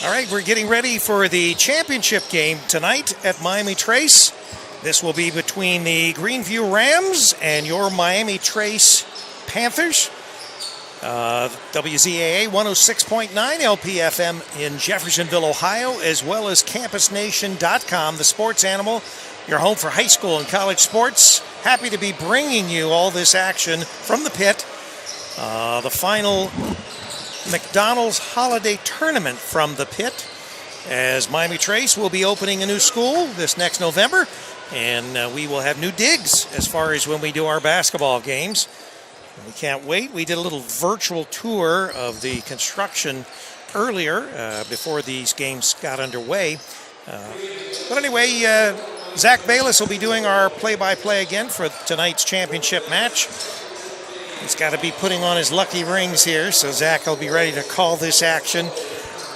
All right, we're getting ready for the championship game tonight at Miami Trace. This will be between the Greenview Rams and your Miami Trace Panthers. WZAA 106.9 LPFM in Jeffersonville, Ohio, as well as CampusNation.com, the sports animal, your home for high school and college sports. Happy to be bringing you all this action from the pit. The final McDonald's Holiday Tournament from the pit, as Miami Trace will be opening a new school this next November, and we will have new digs as far as when we do our basketball games. We can't wait. We did a little virtual tour of the construction earlier before these games got underway. But anyway, Zach Bayless will be doing our play-by-play again for tonight's championship match. He's got to be putting on his lucky rings here, so Zach will be ready to call this action.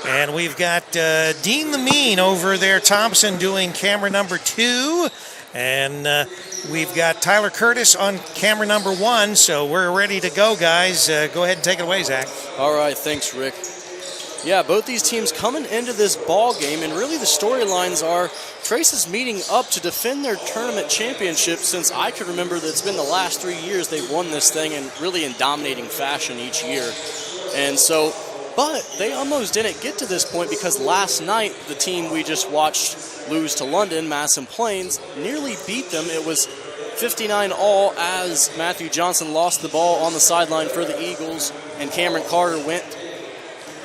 And we've got Dean the Mean over there, Thompson, doing camera number 2. And we've got Tyler Curtis on camera number 1, so we're ready to go, guys. Go ahead and take it away, Zach. All right, thanks, Rick. Yeah, both these teams coming into this ball game, and really the storylines are Trace is meeting up to defend their tournament championship. Since I can remember that it's been the last 3 years they've won this thing, and really in dominating fashion each year. And so, but they almost didn't get to this point because last night the team we just watched lose to London, Madison Plains, nearly beat them. It was 59-all as Matthew Johnson lost the ball on the sideline for the Eagles, and Cameron Carter went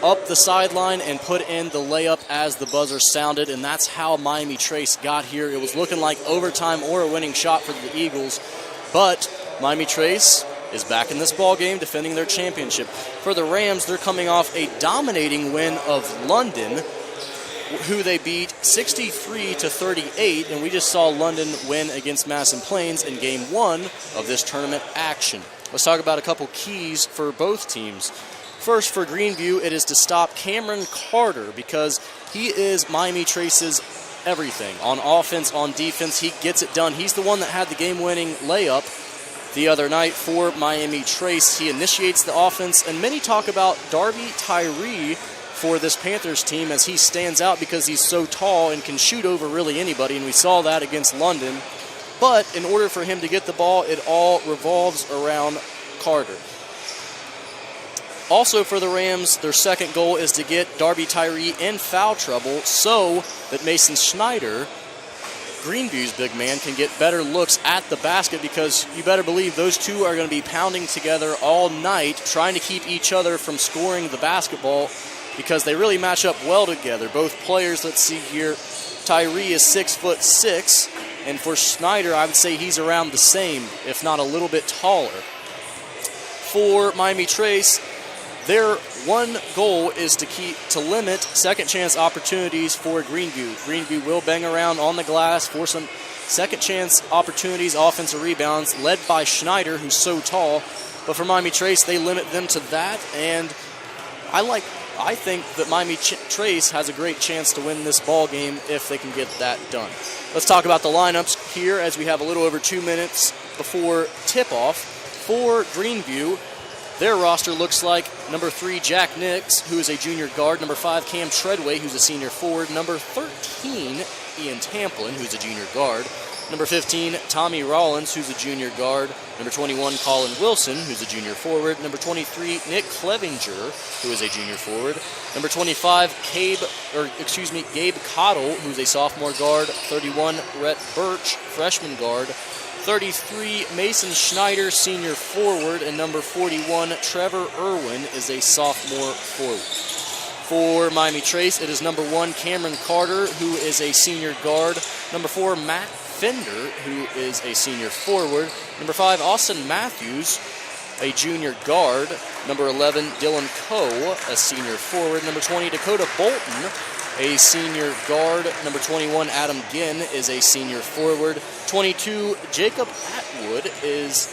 up the sideline and put in the layup as the buzzer sounded, and that's how Miami Trace got here. It was looking like overtime or a winning shot for the Eagles, but Miami Trace is back in this ball game defending their championship. For the Rams, they're coming off a dominating win of London, who they beat 63-38, and we just saw London win against Madison Plains in Game 1 of this tournament action. Let's talk about a couple keys for both teams. First, for Greenview, it is to stop Cameron Carter because he is Miami Trace's everything. On offense, on defense, he gets it done. He's the one that had the game-winning layup the other night for Miami Trace. He initiates the offense, and many talk about Darby Tyree for this Panthers team as he stands out because he's so tall and can shoot over really anybody, and we saw that against London. But in order for him to get the ball, it all revolves around Carter. Also for the Rams, their second goal is to get Darby Tyree in foul trouble so that Mason Schneider, Greenview's big man, can get better looks at the basket, because you better believe those two are going to be pounding together all night trying to keep each other from scoring the basketball because they really match up well together. Both players, let's see here, Tyree is 6'6", and for Schneider, I would say he's around the same, if not a little bit taller. For Miami Trace, their one goal is to limit second chance opportunities for Greenview. Greenview will bang around on the glass for some second chance opportunities, offensive rebounds, led by Schneider, who's so tall. But for Miami Trace, they limit them to that, and I think that Miami Trace has a great chance to win this ball game if they can get that done. Let's talk about the lineups here as we have a little over 2 minutes before tip-off. For Greenview, their roster looks like number 3, Jack Nix, who is a junior guard. Number 5, Cam Treadway, who's a senior forward. Number 13, Ian Tamplin, who's a junior guard. Number 15, Tommy Rollins, who's a junior guard. Number 21, Colin Wilson, who's a junior forward. Number 23, Nick Clevenger, who is a junior forward. Number 25, Gabe Cottle, who's a sophomore guard. 31, Rhett Birch, freshman guard. 33, Mason Schneider, senior forward, and number 41, Trevor Irwin, is a sophomore forward. For Miami Trace, it is number 1, Cameron Carter, who is a senior guard. Number 4, Matt Fender, who is a senior forward. Number 5, Austin Matthews, a junior guard. Number 11, Dylan Coe, a senior forward. Number 20, Dakota Bolton, a senior guard. Number 21, Adam Ginn, is a senior forward. 22, Jacob Atwood is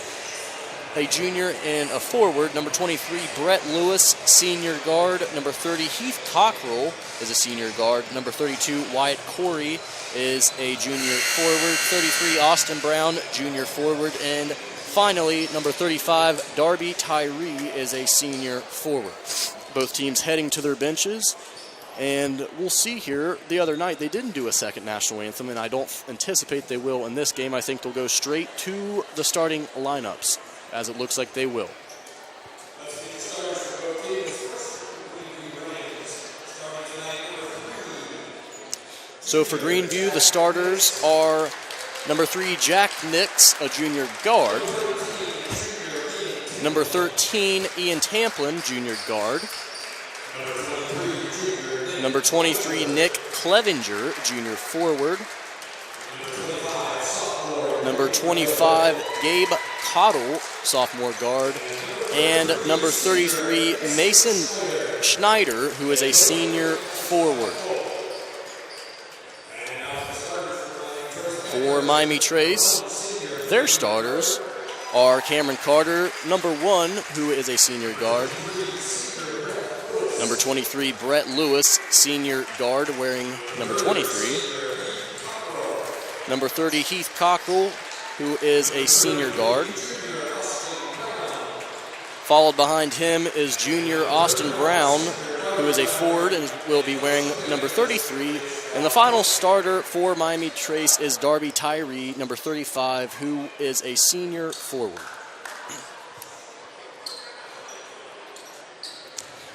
a junior and a forward. Number 23, Brett Lewis, senior guard. Number 30, Heath Cockrell is a senior guard. Number 32, Wyatt Corey is a junior forward. 33, Austin Brown, junior forward. And finally, number 35, Darby Tyree is a senior forward. Both teams heading to their benches. And we'll see here. The other night, they didn't do a second national anthem, and I don't anticipate they will in this game. I think they'll go straight to the starting lineups, as it looks like they will. So for Greenview, the starters are number 3, Jack Nix, a junior guard. Number 13, Ian Tamplin, junior guard. Number 23, Nick Clevenger, junior forward. Number 25, Gabe Cottle, sophomore guard. And number 33, Mason Schneider, who is a senior forward. For Miami Trace, their starters are Cameron Carter, number 1, who is a senior guard. Number 23, Brett Lewis, senior guard, wearing number 23. Number 30, Heath Cockrell, who is a senior guard. Followed behind him is junior Austin Brown, who is a forward and will be wearing number 33. And the final starter for Miami Trace is Darby Tyree, number 35, who is a senior forward.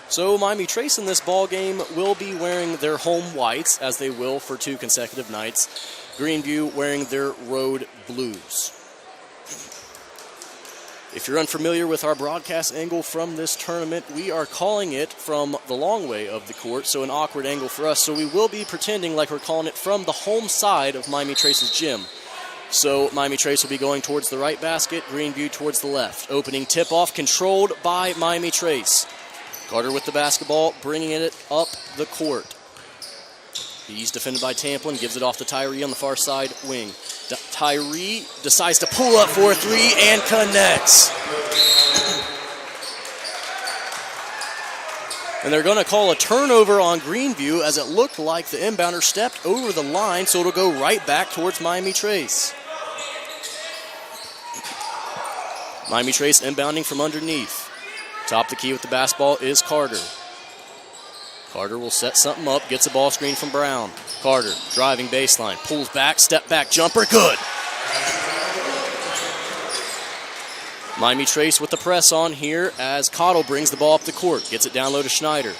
So Miami Trace in this ball game will be wearing their home whites, as they will for 2 consecutive nights. Greenview wearing their road blues. If you're unfamiliar with our broadcast angle from this tournament, we are calling it from the long way of the court, so an awkward angle for us. So we will be pretending like we're calling it from the home side of Miami Trace's gym. So Miami Trace will be going towards the right basket, Greenview towards the left. Opening tip-off controlled by Miami Trace. Carter with the basketball, bringing it up the court. He's defended by Tamplin, gives it off to Tyree on the far side wing. Tyree decides to pull up for a 3 and connects. And they're going to call a turnover on Greenview, as it looked like the inbounder stepped over the line, so it'll go right back towards Miami Trace. Miami Trace inbounding from underneath. Top the key with the basketball is Carter. Carter will set something up, gets a ball screen from Brown. Carter driving baseline, pulls back, step back, jumper, good. Miami Trace with the press on here as Cottle brings the ball up the court, gets it down low to Schneider.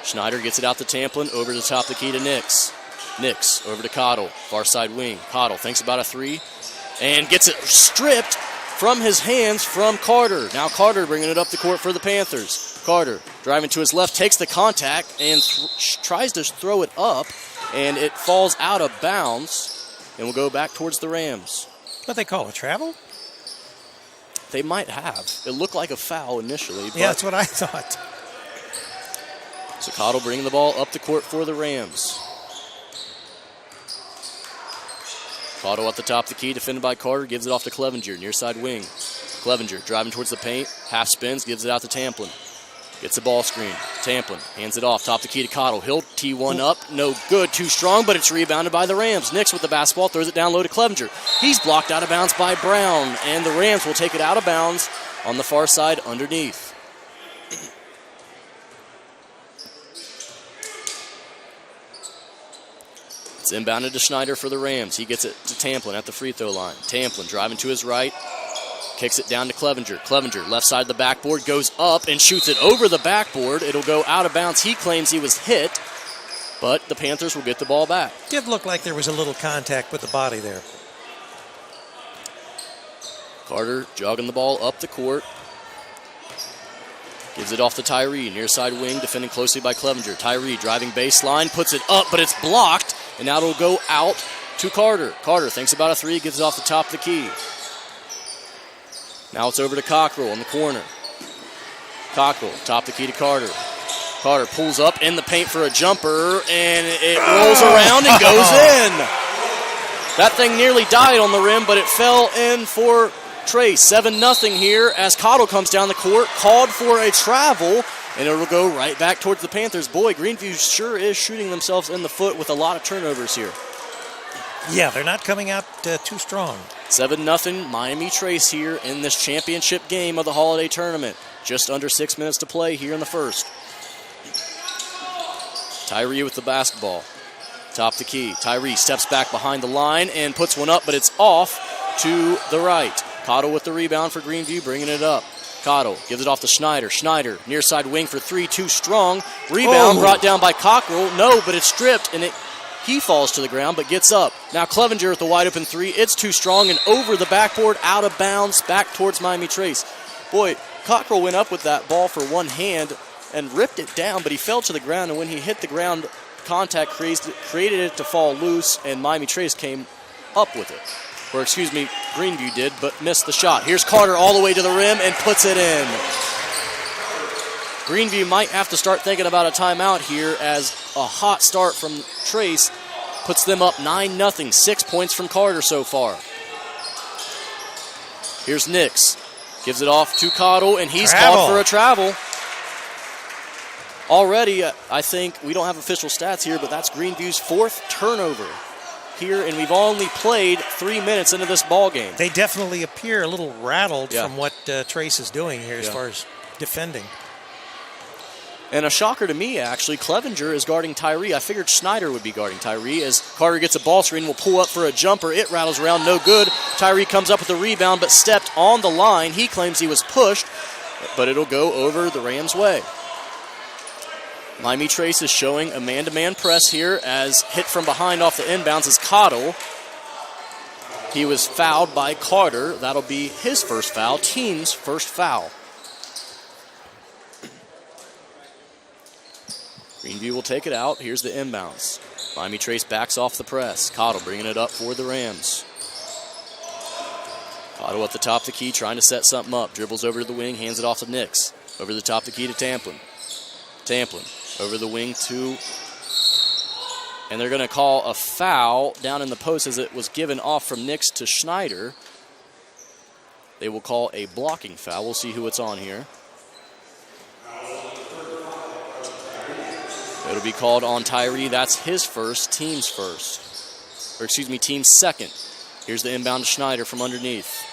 Schneider gets it out to Tamplin, over to the top of the key to Nix. Nix over to Cottle, far side wing. Cottle thinks about a 3 and gets it stripped from his hands from Carter. Now Carter bringing it up the court for the Panthers. Carter driving to his left, takes the contact and tries to throw it up, and it falls out of bounds and will go back towards the Rams. What they call a travel? They might have. It looked like a foul initially. Yeah, that's what I thought. So Cottle bringing the ball up the court for the Rams. Cottle at the top of the key, defended by Carter, gives it off to Clevenger, near side wing. Clevenger driving towards the paint, half spins, gives it out to Tamplin. Gets the ball screen. Tamplin hands it off, top the key to Cottle. He'll T1 up, no good, too strong, but it's rebounded by the Rams. Nix with the basketball, throws it down low to Clevenger. He's blocked out of bounds by Brown, and the Rams will take it out of bounds on the far side underneath. It's inbounded to Schneider for the Rams. He gets it to Tamplin at the free throw line. Tamplin driving to his right. Kicks it down to Clevenger. Clevenger, left side of the backboard, goes up and shoots it over the backboard. It'll go out of bounds. He claims he was hit, but the Panthers will get the ball back. Did look like there was a little contact with the body there. Carter jogging the ball up the court. Gives it off to Tyree, near side wing, defending closely by Clevenger. Tyree driving baseline, puts it up, but it's blocked, and now it'll go out to Carter. Carter thinks about a 3, gives it off the top of the key. Now it's over to Cockrell in the corner. Cockrell, top the key to Carter. Carter pulls up in the paint for a jumper, and it rolls around and goes in. That thing nearly died on the rim, but it fell in for Trace. 7-0 here as Cottle comes down the court, called for a travel, and it'll go right back towards the Panthers. Boy, Greenview sure is shooting themselves in the foot with a lot of turnovers here. Yeah, they're not coming out too strong. 7-0 Miami Trace here in this championship game of the holiday tournament. Just under 6 minutes to play here in the first. Tyree with the basketball. Top the key. Tyree steps back behind the line and puts one up, but it's off to the right. Cottle with the rebound for Greenview, bringing it up. Cottle gives it off to Schneider. Schneider, near side wing for three, too strong. Rebound brought down by Cockrell. No, but it's stripped, and he falls to the ground, but gets up. Now Clevenger with the wide open three. It's too strong, and over the backboard, out of bounds, back towards Miami Trace. Boy, Cockrell went up with that ball for one hand and ripped it down, but he fell to the ground, and when he hit the ground, contact created it to fall loose, and Miami Trace came up with it. Or, excuse me, Greenview did, but missed the shot. Here's Carter all the way to the rim and puts it in. Greenview might have to start thinking about a timeout here, as a hot start from Trace puts them up 9-0. 6 points from Carter so far. Here's Nix. Gives it off to Cottle, and he's called for a travel. Already, I think, we don't have official stats here, but that's Greenview's fourth turnover here, and we've only played 3 minutes into this ball game. They definitely appear a little rattled from what Trace is doing here as far as defending. And a shocker to me, actually, Clevenger is guarding Tyree. I figured Schneider would be guarding Tyree, as Carter gets a ball screen, will pull up for a jumper. It rattles around, no good. Tyree comes up with the rebound, but stepped on the line. He claims he was pushed, but it'll go over the Rams' way. Miami Trace is showing a man-to-man press here, as hit from behind off the inbounds is Cottle. He was fouled by Carter. That'll be his first foul, team's first foul. Greenview will take it out. Here's the inbounds. Miami Trace backs off the press. Cottle bringing it up for the Rams. Cottle at the top of the key, trying to set something up. Dribbles over to the wing, hands it off to Nix. Over the top of the key to Tamplin. Tamplin over the wing to, and they're going to call a foul down in the post, as it was given off from Nix to Schneider. They will call a blocking foul. We'll see who it's on here. It'll be called on Tyree. That's his first, team's first. Or excuse me, team's second. Here's the inbound to Schneider from underneath.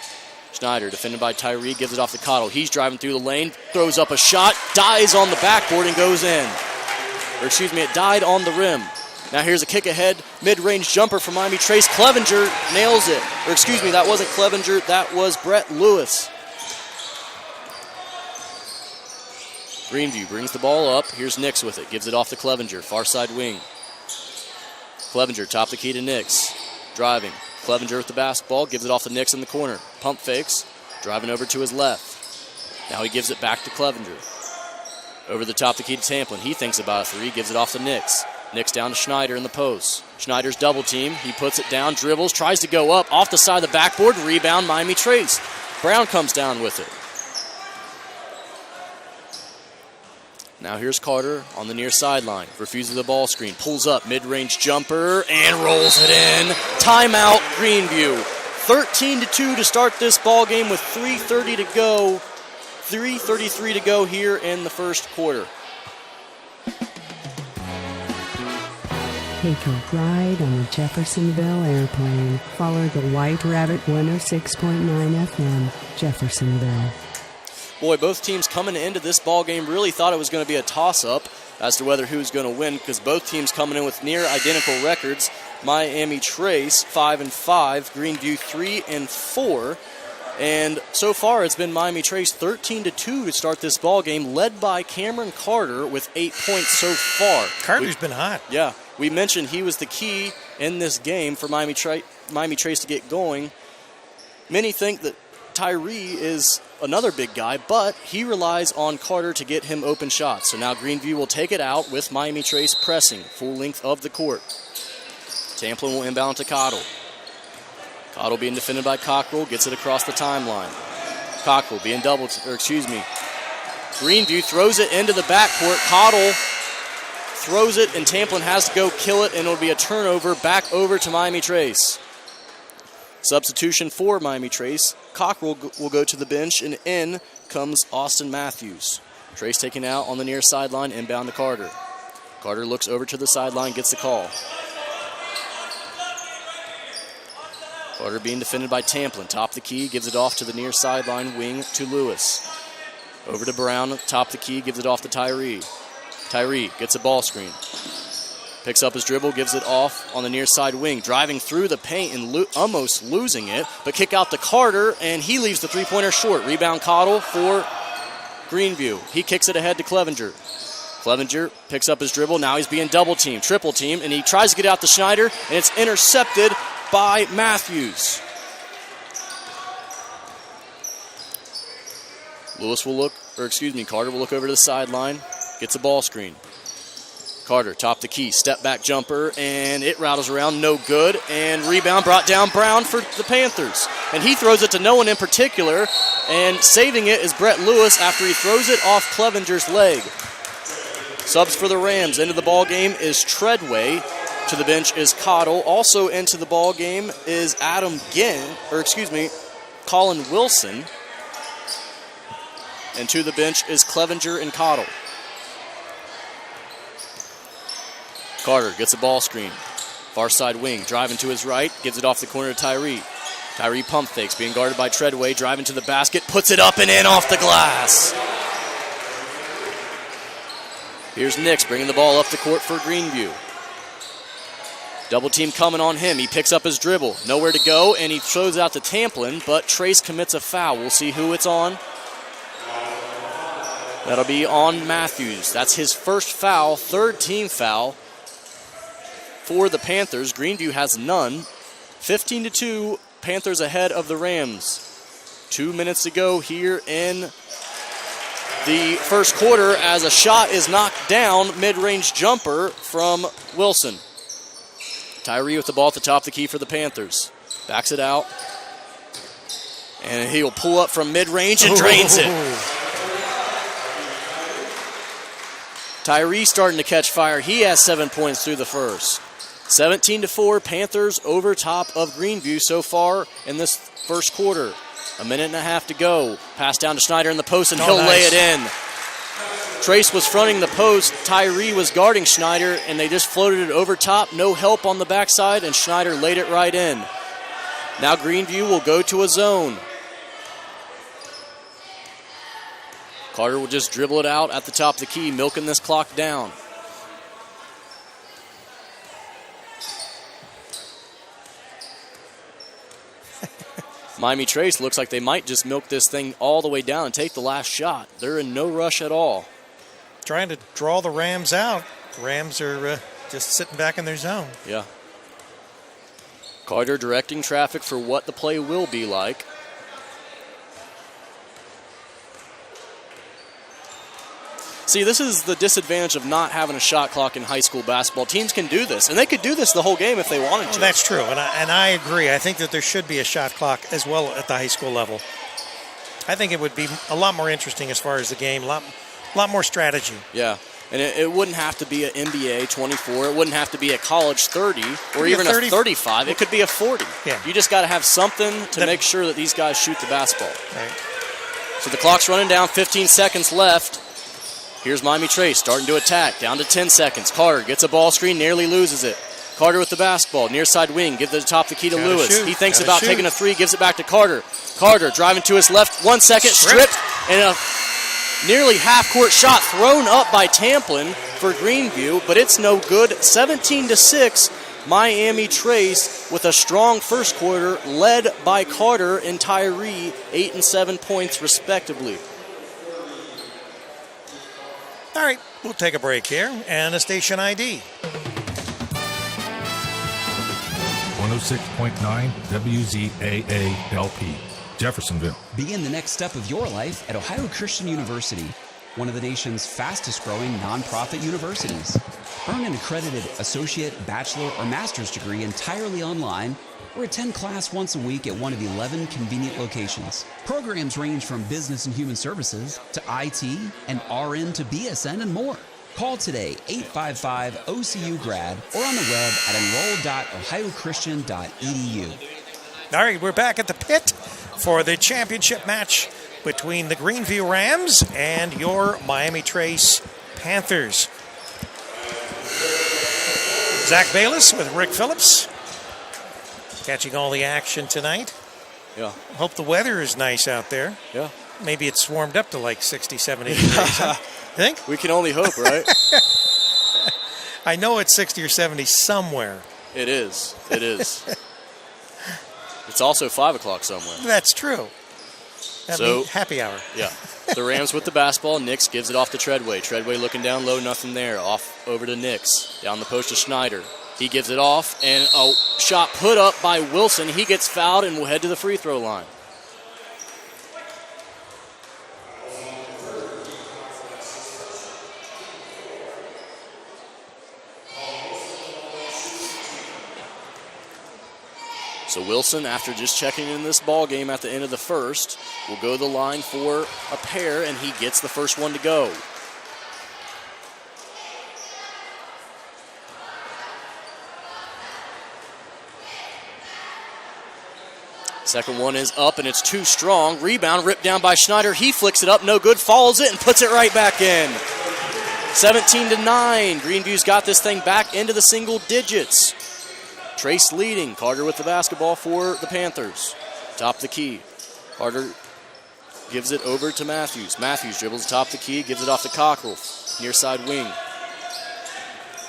Schneider, defended by Tyree, gives it off to Cottle. He's driving through the lane, throws up a shot, dies on the backboard and goes in. Or excuse me, it died on the rim. Now here's a kick ahead, mid-range jumper from Miami Trace. Clevenger nails it. Or excuse me, that wasn't Clevenger, that was Brett Lewis. Greenview brings the ball up. Here's Nix with it. Gives it off to Clevenger, far side wing. Clevenger, top the key to Nix. Driving. Clevenger with the basketball. Gives it off to Nix in the corner. Pump fakes. Driving over to his left. Now he gives it back to Clevenger. Over the top the key to Tamplin. He thinks about a three. Gives it off to Nix. Nix down to Schneider in the post. Schneider's double team. He puts it down, dribbles, tries to go up. Off the side of the backboard. Rebound, Miami Trace. Brown comes down with it. Now here's Carter on the near sideline. Refuses the ball screen. Pulls up. Mid-range jumper and rolls it in. Timeout, Greenview. 13-2 to start this ball game with 3:30 to go. 3:33 to go here in the first quarter. Take a ride on the Jeffersonville airplane. Follow the White Rabbit 106.9 FM, Jeffersonville. Boy, both teams coming into this ball game really thought it was going to be a toss-up as to whether who's going to win, because both teams coming in with near identical records. Miami Trace 5-5, Greenview 3-4. And so far, it's been Miami Trace 13-2 to start this ball game, led by Cameron Carter with 8 points so far. Carter's been hot. Yeah, we mentioned he was the key in this game for Miami Trace to get going. Many think that Tyree is another big guy, but he relies on Carter to get him open shots. So now Greenview will take it out with Miami Trace pressing full length of the court. Tamplin will inbound to Cottle. Cottle being defended by Cockrell, gets it across the timeline. Cockrell being Greenview throws it into the backcourt. Cottle throws it, and Tamplin has to go kill it, and it'll be a turnover back over to Miami Trace. Substitution for Miami Trace. Cockrell will go to the bench, and in comes Austin Matthews. Trace taken out on the near sideline, inbound to Carter. Carter looks over to the sideline, gets the call. Carter being defended by Tamplin. Top the key, gives it off to the near sideline wing to Lewis. Over to Brown, top the key, gives it off to Tyree. Tyree gets a ball screen. Picks up his dribble, gives it off on the near side wing. Driving through the paint and almost losing it. But kick out to Carter, and he leaves the three-pointer short. Rebound Cottle for Greenview. He kicks it ahead to Clevenger. Clevenger picks up his dribble. Now he's being double-teamed, triple-teamed, and he tries to get out to Schneider, and it's intercepted by Matthews. Carter will look over to the sideline, gets a ball screen. Carter, top the key, step back jumper, and it rattles around, no good, and rebound brought down Brown for the Panthers. And he throws it to no one in particular, and saving it is Brett Lewis after he throws it off Clevenger's leg. Subs for the Rams. Into the ball game is Treadway. To the bench is Cottle. Also into the ball game is Colin Wilson. And to the bench is Clevenger and Cottle. Carter gets a ball screen. Far side wing, driving to his right, gives it off the corner to Tyree. Tyree pump fakes, being guarded by Treadway, driving to the basket, puts it up and in off the glass. Here's Nix bringing the ball up the court for Greenview. Double team coming on him. He picks up his dribble. Nowhere to go, and he throws out to Tamplin, but Trace commits a foul. We'll see who it's on. That'll be on Matthews. That's his first foul, third team foul for the Panthers. Greenview has none. 15-2, Panthers ahead of the Rams. 2 minutes to go here in the first quarter as a shot is knocked down. Mid-range jumper from Wilson. Tyree with the ball at the top of the key for the Panthers. Backs it out. And he'll pull up from mid-range and drains it. Tyree starting to catch fire. He has 7 points through the first. 17-4, Panthers over top of Greenview so far in this first quarter. A minute and a half to go. Pass down to Schneider in the post, and he'll lay it in. Trace was fronting the post. Tyree was guarding Schneider, and they just floated it over top. No help on the backside, and Schneider laid it right in. Now Greenview will go to a zone. Carter will just dribble it out at the top of the key, milking this clock down. Miami Trace looks like they might just milk this thing all the way down and take the last shot. They're in no rush at all. Trying to draw the Rams out. The Rams are just sitting back in their zone. Yeah. Carter directing traffic for what the play will be like. See, this is the disadvantage of not having a shot clock in high school basketball. Teams can do this, and they could do this the whole game if they wanted to. That's true, and I agree. I think that there should be a shot clock as well at the high school level. I think it would be a lot more interesting as far as the game, a lot more strategy. Yeah, and it wouldn't have to be an NBA 24. It wouldn't have to be a college 30 or even a 35. It could be a 40. Yeah. You just got to have something to make sure that these guys shoot the basketball. Right. So the clock's running down, 15 seconds left. Here's Miami Trace starting to attack, down to 10 seconds. Carter gets a ball screen, nearly loses it. Carter with the basketball, near side wing, give the top the key to Lewis. He thinks about taking a three, gives it back to Carter. Carter driving to his left, 1 second, stripped, and a nearly half-court shot thrown up by Tamplin for Greenview, but it's no good. 17-6, Miami Trace with a strong first quarter, led by Carter and Tyree, 8 and 7 points respectively. All right, we'll take a break here and a station ID. 106.9 WZAA LP, Jeffersonville. Begin the next step of your life at Ohio Christian University, one of the nation's fastest growing nonprofit universities. Earn an accredited associate, bachelor, or master's degree entirely online, or attend class once a week at one of 11 convenient locations. Programs range from business and human services to IT and RN to BSN and more. Call today, 855-OCU-GRAD, or on the web at enroll.ohiochristian.edu. All right, we're back at the pit for the championship match between the Greenview Rams and your Miami Trace Panthers. Zach Bayless with Rick Phillips, catching all the action tonight. Yeah. Hope the weather is nice out there. Yeah. Maybe it's warmed up to like 60, 70 degrees. Huh? Think? We can only hope, right? I know it's 60 or 70 somewhere. It is. It is. It's also 5 o'clock somewhere. That's true. That means happy hour. Yeah. The Rams with the basketball. Nix gives it off to Treadway. Treadway looking down low, nothing there. Off over to Nix. Down the post to Schneider. He gives it off, and a shot put up by Wilson. He gets fouled and will head to the free throw line. So Wilson, after just checking in this ball game at the end of the first, will go to the line for a pair, and he gets the first one to go. Second one is up, and it's too strong. Rebound ripped down by Schneider. He flicks it up, no good, follows it, and puts it right back in. 17-9. Greenview's got this thing back into the single digits. Trace leading. Carter with the basketball for the Panthers. Top of the key. Carter gives it over to Matthews. Matthews dribbles top of the key, gives it off to Cockrell. Near side wing.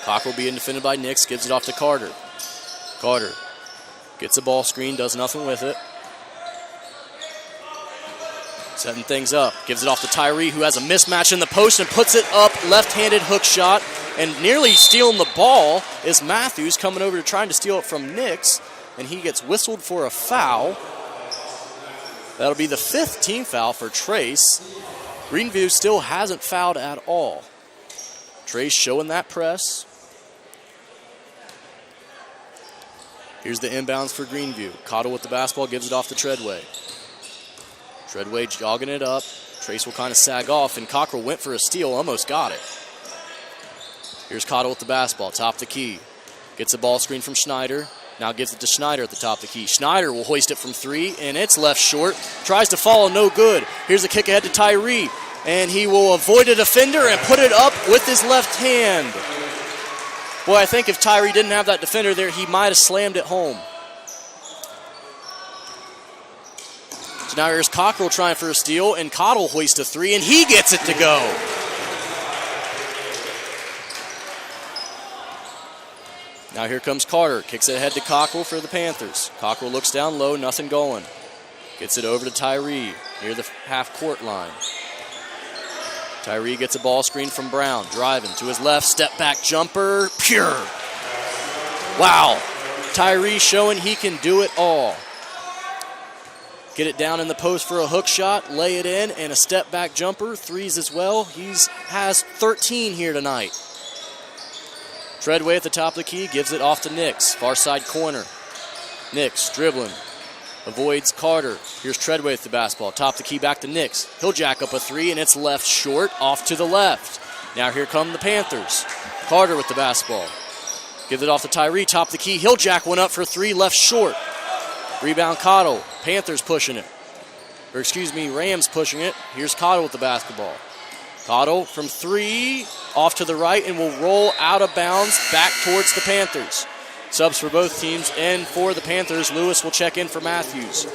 Cockrell being defended by Nix, gives it off to Carter. Carter gets a ball screen, does nothing with it. Setting things up. Gives it off to Tyree, who has a mismatch in the post and puts it up. Left-handed hook shot. And nearly stealing the ball is Matthews, coming over to trying to steal it from Nix. And he gets whistled for a foul. That'll be the 5th team foul for Trace. Greenview still hasn't fouled at all. Trace showing that press. Here's the inbounds for Greenview. Cottle with the basketball, gives it off to Treadway. Treadway jogging it up. Trace will kind of sag off, and Cockrell went for a steal, almost got it. Here's Cottle with the basketball, top of the key. Gets a ball screen from Schneider. Now gives it to Schneider at the top of the key. Schneider will hoist it from 3, and it's left short. Tries to follow, no good. Here's a kick ahead to Tyree, and he will avoid a defender and put it up with his left hand. Boy, I think if Tyree didn't have that defender there, he might have slammed it home. So now here's Cockrell trying for a steal, and Cottle hoists a 3, and he gets it to go. Now here comes Carter. Kicks it ahead to Cockrell for the Panthers. Cockrell looks down low, nothing going. Gets it over to Tyree near the half-court line. Tyree gets a ball screen from Brown. Driving to his left, step-back jumper. Pure. Wow. Tyree showing he can do it all. Get it down in the post for a hook shot, lay it in, and a step-back jumper. 3s as well. He has 13 here tonight. Treadway at the top of the key, gives it off to Nix. Far side corner. Nix dribbling. Avoids Carter. Here's Treadway with the basketball. Top of the key back to Nix. He'll jack up a 3, and it's left short, off to the left. Now here come the Panthers. Carter with the basketball. Gives it off to Tyree. Top of the key. He'll jack one up for 3, left short. Rebound Cottle. Panthers pushing it. Rams pushing it. Here's Cottle with the basketball. Cottle from 3, off to the right, and will roll out of bounds back towards the Panthers. Subs for both teams, and for the Panthers, Lewis will check in for Matthews.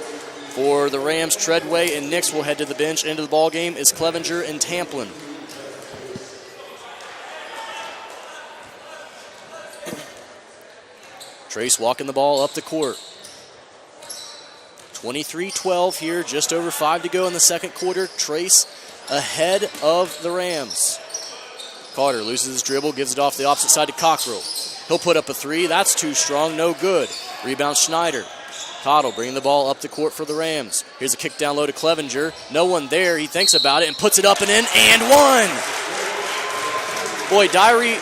For the Rams, Treadway and Nix will head to the bench. Into the ball game is Clevenger and Tamplin. Trace walking the ball up the court. 23-12 here, just over 5 to go in the second quarter. Trace ahead of the Rams. Carter loses his dribble, gives it off the opposite side to Cockrell. He'll put up a 3. That's too strong, no good. Rebound Schneider. Cottle bringing the ball up the court for the Rams. Here's a kick down low to Clevenger. No one there. He thinks about it and puts it up and in, and one. Boy, Tyree,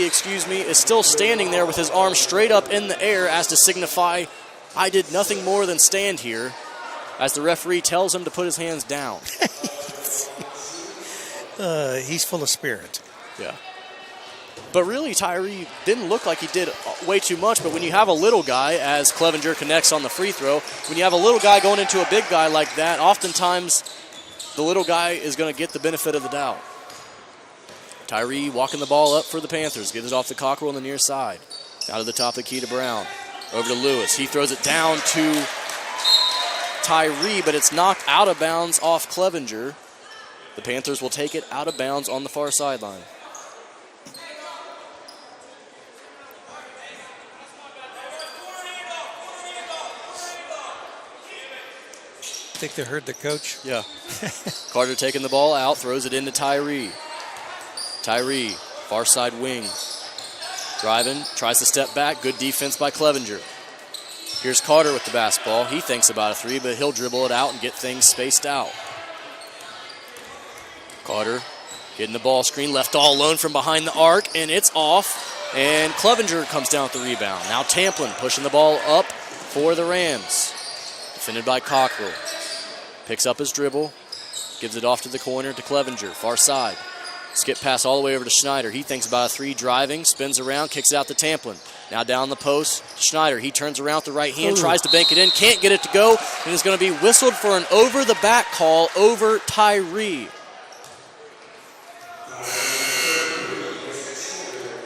is still standing there with his arm straight up in the air as to signify, I did nothing more than stand here, as the referee tells him to put his hands down. He's full of spirit. Yeah. But really, Tyree didn't look like he did way too much. But when you have a little guy, as Clevenger connects on the free throw, when you have a little guy going into a big guy like that, oftentimes the little guy is going to get the benefit of the doubt. Tyree walking the ball up for the Panthers. Gives it off to Cockrell on the near side. Out of the top of the key to Brown. Over to Lewis. He throws it down to Tyree, but it's knocked out of bounds off Clevenger. The Panthers will take it out of bounds on the far sideline. think they heard the coach? Yeah. Carter taking the ball out, throws it into Tyree. Tyree, far side wing. Driving, tries to step back. Good defense by Clevenger. Here's Carter with the basketball. He thinks about a three, but he'll dribble it out and get things spaced out. Carter getting the ball screen, left all alone from behind the arc, and it's off. And Clevenger comes down with the rebound. Now Tamplin pushing the ball up for the Rams. Defended by Cockrell. Picks up his dribble, gives it off to the corner to Clevenger, far side. Skip pass all the way over to Schneider. He thinks about a three, driving, spins around, kicks it out to Tamplin. Now down the post, Schneider. He turns around with the right hand, tries to bank it in, can't get it to go, and is going to be whistled for an over-the-back call over Tyree.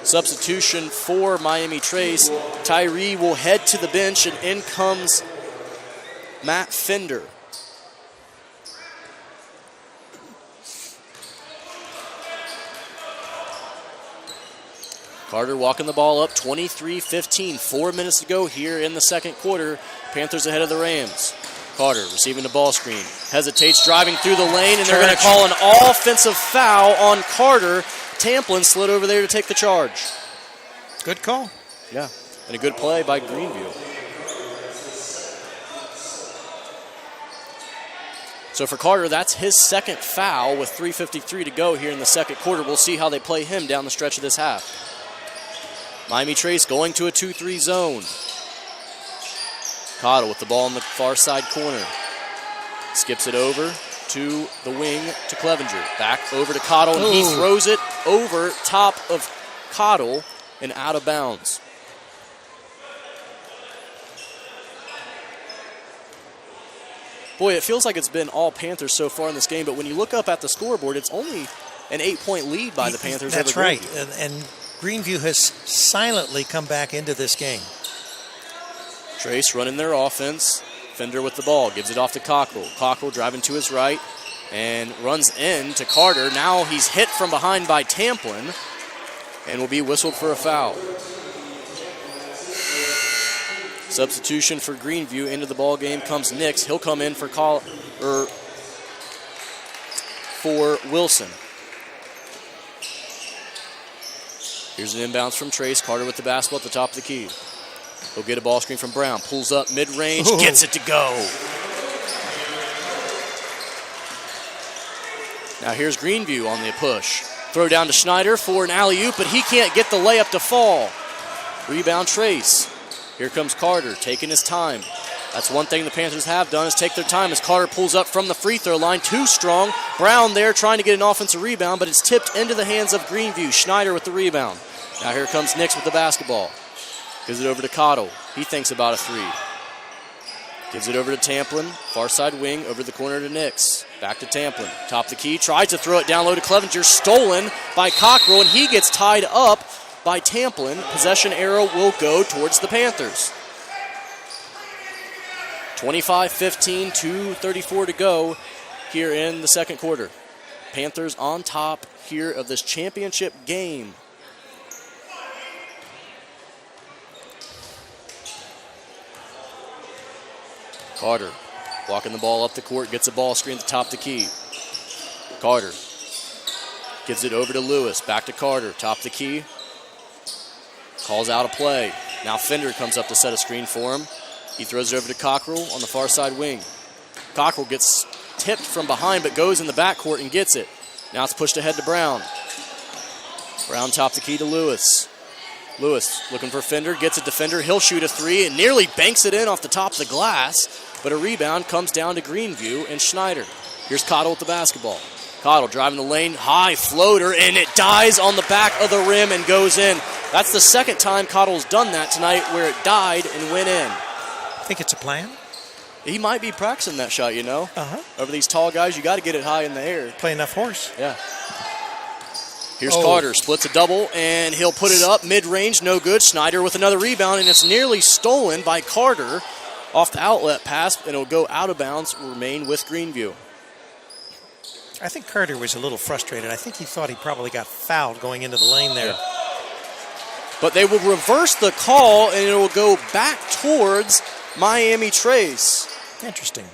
Substitution for Miami Trace. Tyree will head to the bench, and in comes Matt Fender. Carter walking the ball up, 23-15. 4 minutes to go here in the second quarter. Panthers ahead of the Rams. Carter receiving the ball screen. Hesitates, driving through the lane, and they're going to call an offensive foul on Carter. Tamplin slid over there to take the charge. Good call. Yeah, and a good play by Greenview. So for Carter, that's his second foul with 3:53 to go here in the second quarter. We'll see how they play him down the stretch of this half. Miami Trace going to a 2-3 zone. Cottle with the ball in the far side corner. Skips it over to the wing to Clevenger. Back over to Cottle, and he throws it over top of Cottle and out of bounds. Boy, it feels like it's been all Panthers so far in this game, but when you look up at the scoreboard, it's only an 8-point lead by the Panthers. That's right, and Greenview has silently come back into this game. Trace running their offense. Fender with the ball, gives it off to Cockrell. Cockrell driving to his right and runs in to Carter. Now he's hit from behind by Tamplin and will be whistled for a foul. Substitution for Greenview into the ball game comes Nix. He'll come in for Wilson. Here's an inbounds from Trace. Carter with the basketball at the top of the key. He'll get a ball screen from Brown. Pulls up mid-range, gets it to go. Now here's Greenview on the push. Throw down to Schneider for an alley-oop, but he can't get the layup to fall. Rebound Trace. Here comes Carter, taking his time. That's one thing the Panthers have done, is take their time as Carter pulls up from the free throw line. Too strong. Brown there trying to get an offensive rebound, but it's tipped into the hands of Greenview. Schneider with the rebound. Now here comes Nix with the basketball. Gives it over to Cottle. He thinks about a three. Gives it over to Tamplin. Far side wing, over the corner to Nix. Back to Tamplin. Top the key. Tries to throw it down low to Clevenger. Stolen by Cockrell, and he gets tied up by Tamplin. Possession arrow will go towards the Panthers. 25-15, 2:34 to go here in the second quarter. Panthers on top here of this championship game. Carter walking the ball up the court, gets a ball screen at the top of the key. Carter gives it over to Lewis, back to Carter, top of the key. Calls out a play. Now Fender comes up to set a screen for him. He throws it over to Cockrell on the far side wing. Cockrell gets tipped from behind but goes in the backcourt and gets it. Now it's pushed ahead to Brown. Brown top the key to Lewis. Lewis looking for Fender, gets it to Fender. He'll shoot a three and nearly banks it in off the top of the glass, but a rebound comes down to Greenview and Schneider. Here's Cottle with the basketball. Cottle driving the lane, high floater, and it dies on the back of the rim and goes in. That's the second time Cottle's done that tonight where it died and went in. I think it's a plan. He might be practicing that shot, you know. Over these tall guys, you got to get it high in the air. Play enough horse. Yeah. Here's Carter, splits a double, and he'll put it up mid-range, no good. Schneider with another rebound, and it's nearly stolen by Carter off the outlet pass, and it'll go out of bounds, remain with Greenview. I think Carter was a little frustrated. I think he thought he probably got fouled going into the lane there. Yeah. But they will reverse the call, and it will go back towards Miami Trace. Interesting.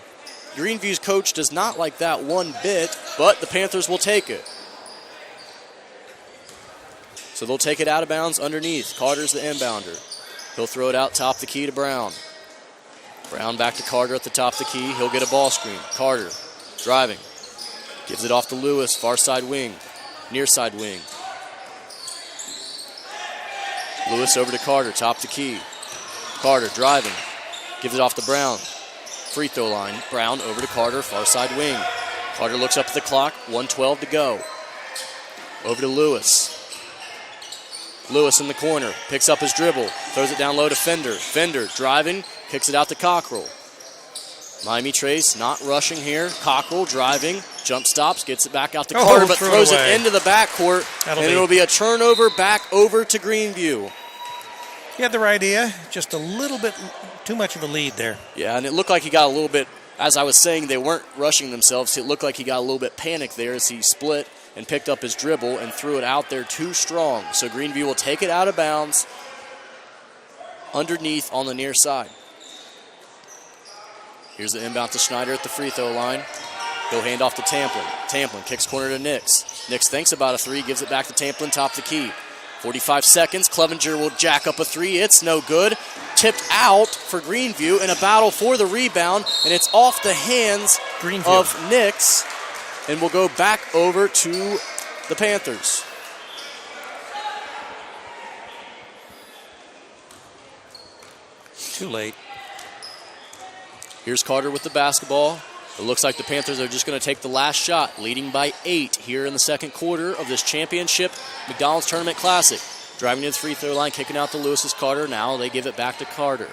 Greenview's coach does not like that one bit, but the Panthers will take it. So they'll take it out of bounds underneath. Carter's the inbounder. He'll throw it out top of the key to Brown. Brown back to Carter at the top of the key. He'll get a ball screen. Carter driving. Gives it off to Lewis, far side wing, near side wing. Lewis over to Carter, top of the key. Carter driving. Gives it off to Brown. Free throw line. Brown over to Carter, far side wing. Carter looks up at the clock, 1:12 to go. Over to Lewis. Lewis in the corner, picks up his dribble, throws it down low to Fender. Fender driving, kicks it out to Cockrell. Miami Trace not rushing here. Cockrell driving, jump stops, gets it back out to Carter, but throws it into the backcourt, it'll be a turnover back over to Greenview. You had the right idea, just a little bit too much of a lead there. Yeah, and it looked like he got a little bit, as I was saying, they weren't rushing themselves. It looked like he got a little bit panicked there as he split and picked up his dribble and threw it out there too strong. So Greenview will take it out of bounds underneath on the near side. Here's the inbound to Schneider at the free throw line. He'll hand off to Tamplin. Tamplin kicks corner to Nix. Nix thinks about a three, gives it back to Tamplin, top of the key. 45 seconds, Clevenger will jack up a three. It's no good. Tipped out for Greenview in a battle for the rebound, and it's off the hands of Nix, and will go back over to the Panthers. Too late. Here's Carter with the basketball. It looks like the Panthers are just going to take the last shot, leading by 8 here in the second quarter of this championship McDonald's Tournament Classic. Driving to the free throw line, kicking out to Lewis is Carter. Now they give it back to Carter.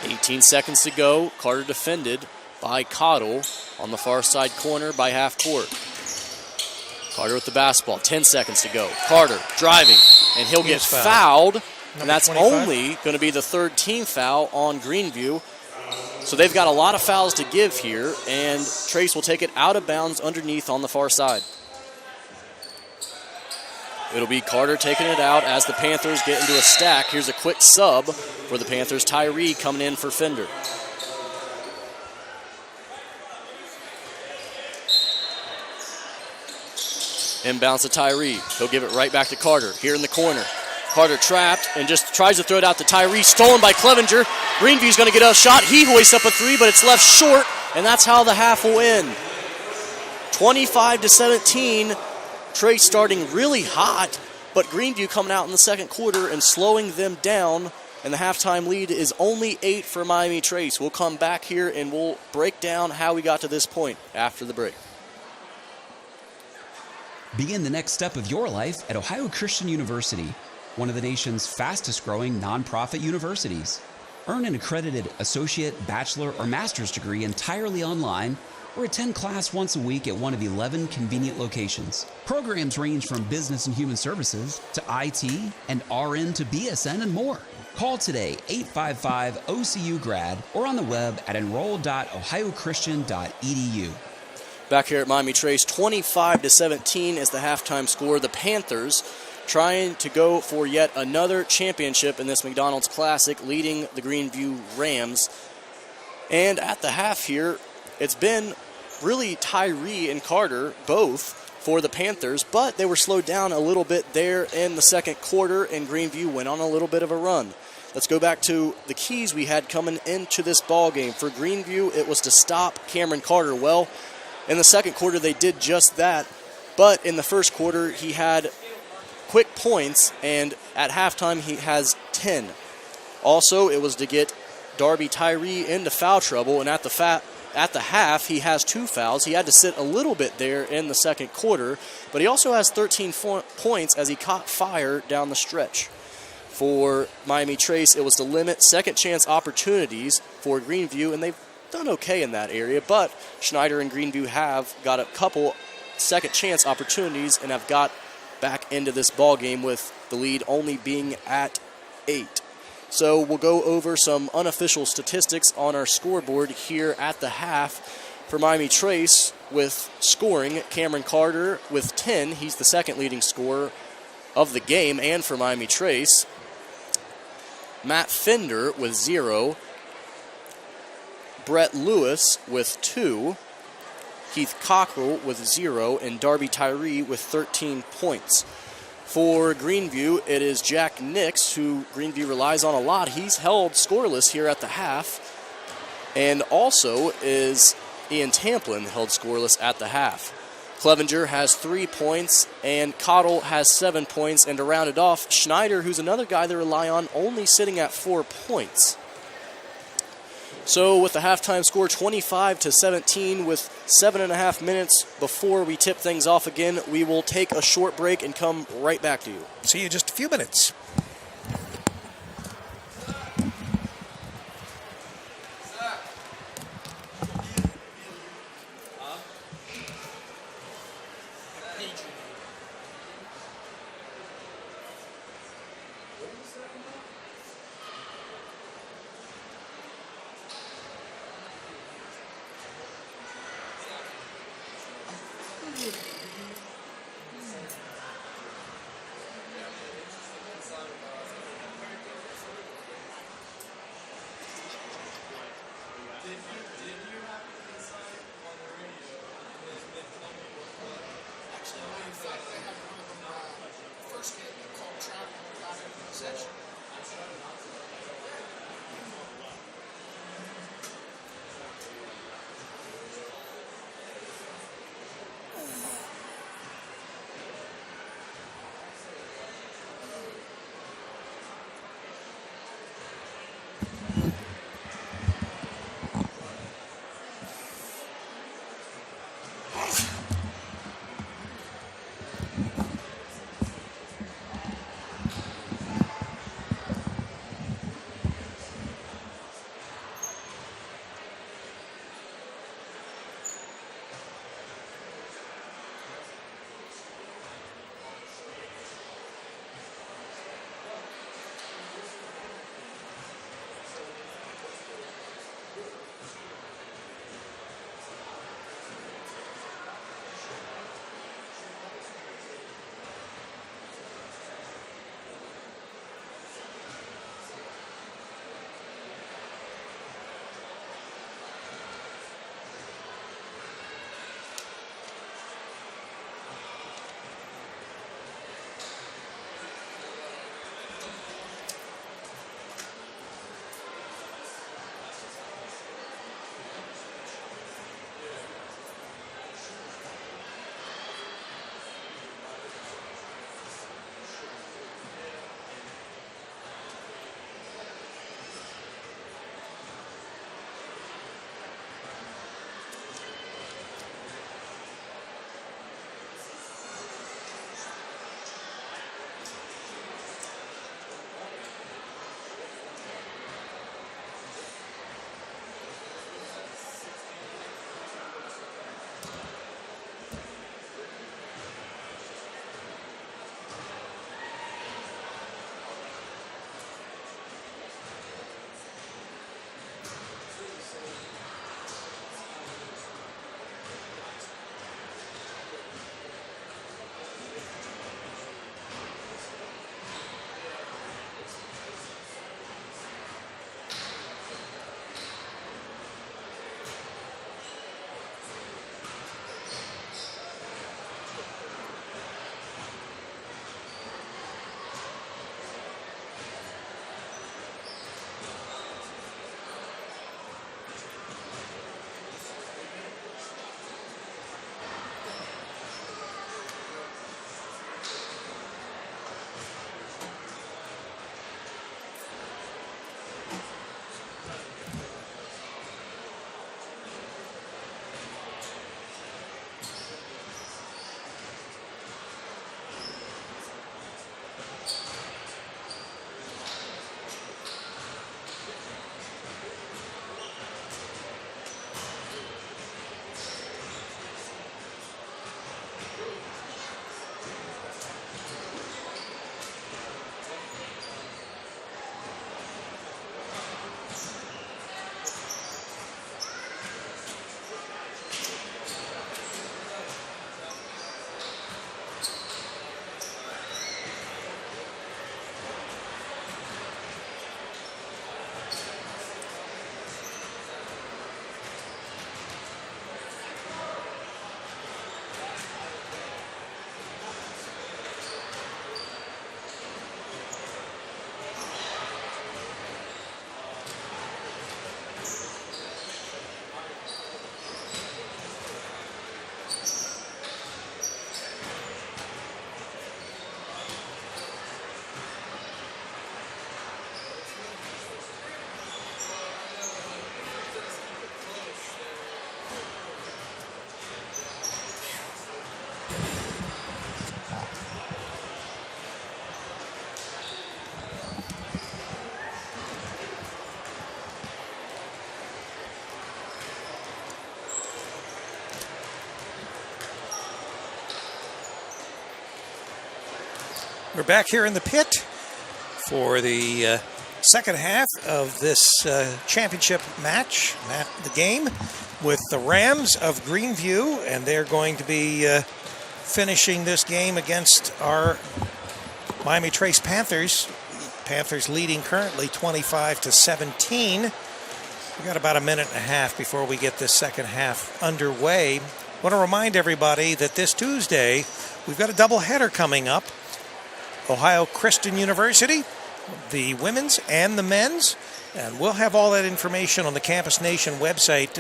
18 seconds to go. Carter defended by Cottle on the far side corner by half court. Carter with the basketball. 10 seconds to go. Carter driving, and he'll get fouled. And that's 25. only going to be the third team foul on Greenview. So they've got a lot of fouls to give here, and Trace will take it out of bounds underneath on the far side. It'll be Carter taking it out as the Panthers get into a stack. Here's a quick sub for the Panthers. Tyree coming in for Fender. Inbounds to Tyree. He'll give it right back to Carter here in the corner. Carter trapped and just tries to throw it out to Tyree. Stolen by Clevenger. Greenview's going to get a shot. He hoists up a three, but it's left short, and that's how the half will end. 25-17. Trace starting really hot, but Greenview coming out in the second quarter and slowing them down, and the halftime lead is only 8 for Miami Trace. We'll come back here and we'll break down how we got to this point after the break. Begin the next step of your life at Ohio Christian University, one of the nation's fastest growing nonprofit universities. Earn an accredited associate, bachelor, or master's degree entirely online, or attend class once a week at one of 11 convenient locations. Programs range from business and human services to IT and RN to BSN and more. Call today, 855-OCU-GRAD, or on the web at enroll.ohiochristian.edu. Back here at Miami Trace, 25-17 is the halftime score. The Panthers trying to go for yet another championship in this McDonald's Classic, leading the Greenview Rams. And at the half here, it's been really Tyree and Carter both for the Panthers, but they were slowed down a little bit there in the second quarter, and Greenview went on a little bit of a run. Let's go back to the keys we had coming into this ball game. For Greenview, it was to stop Cameron Carter. Well, in the second quarter, they did just that, but in the first quarter, he had quick points, and at halftime, he has 10. Also, it was to get Darby Tyree into foul trouble, and at the half, he has 2 fouls. He had to sit a little bit there in the second quarter, but he also has 13 points as he caught fire down the stretch. For Miami Trace, it was to limit second chance opportunities for Greenview, and they've done okay in that area, but Schneider and Greenview have got a couple second chance opportunities and have got back into this ball game with the lead only being at 8. So we'll go over some unofficial statistics on our scoreboard here at the half. For Miami Trace, with scoring, Cameron Carter with 10. He's the second leading scorer of the game. And for Miami Trace, Matt Fender with 0. Brett Lewis with 2, Keith Cockrell with 0, and Darby Tyree with 13 points. For Greenview, it is Jack Nix, who Greenview relies on a lot. He's held scoreless here at the half. And also is Ian Tamplin, held scoreless at the half. Clevenger has 3 points, and Cottle has 7 points. And to round it off, Schneider, who's another guy they rely on, only sitting at 4 points. So with the halftime score 25-17 with 7.5 minutes before we tip things off again, we will take a short break and come right back to you. See you in just a few minutes. We're back here in the pit for the second half of this championship match, the game, with the Rams of Greenview, and they're going to be finishing this game against our Miami Trace Panthers. Panthers leading currently 25-17. We've got about a minute and a half before we get this second half underway. I want to remind everybody that this Tuesday, we've got a doubleheader coming up. Ohio Christian University, the women's and the men's. And we'll have all that information on the Campus Nation website.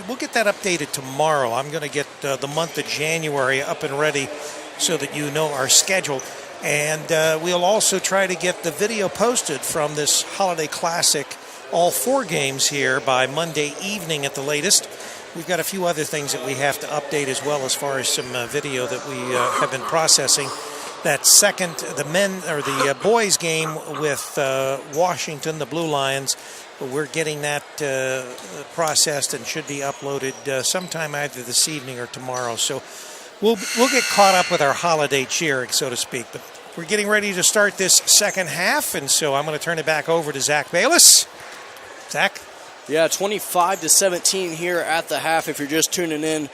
We'll get that updated tomorrow. I'm going to get the month of January up and ready so that you know our schedule. And we'll also try to get the video posted from this Holiday Classic, all 4 games here, by Monday evening at the latest. We've got a few other things that we have to update as well, as far as some video that we have been processing. That second, the boys game with Washington, the Blue Lions, we're getting that processed and should be uploaded sometime either this evening or tomorrow. So we'll get caught up with our holiday cheering, so to speak. But we're getting ready to start this second half, and so I'm going to turn it back over to Zach Bayless. Zach? Yeah, 25-17 here at the half. If you're just tuning in,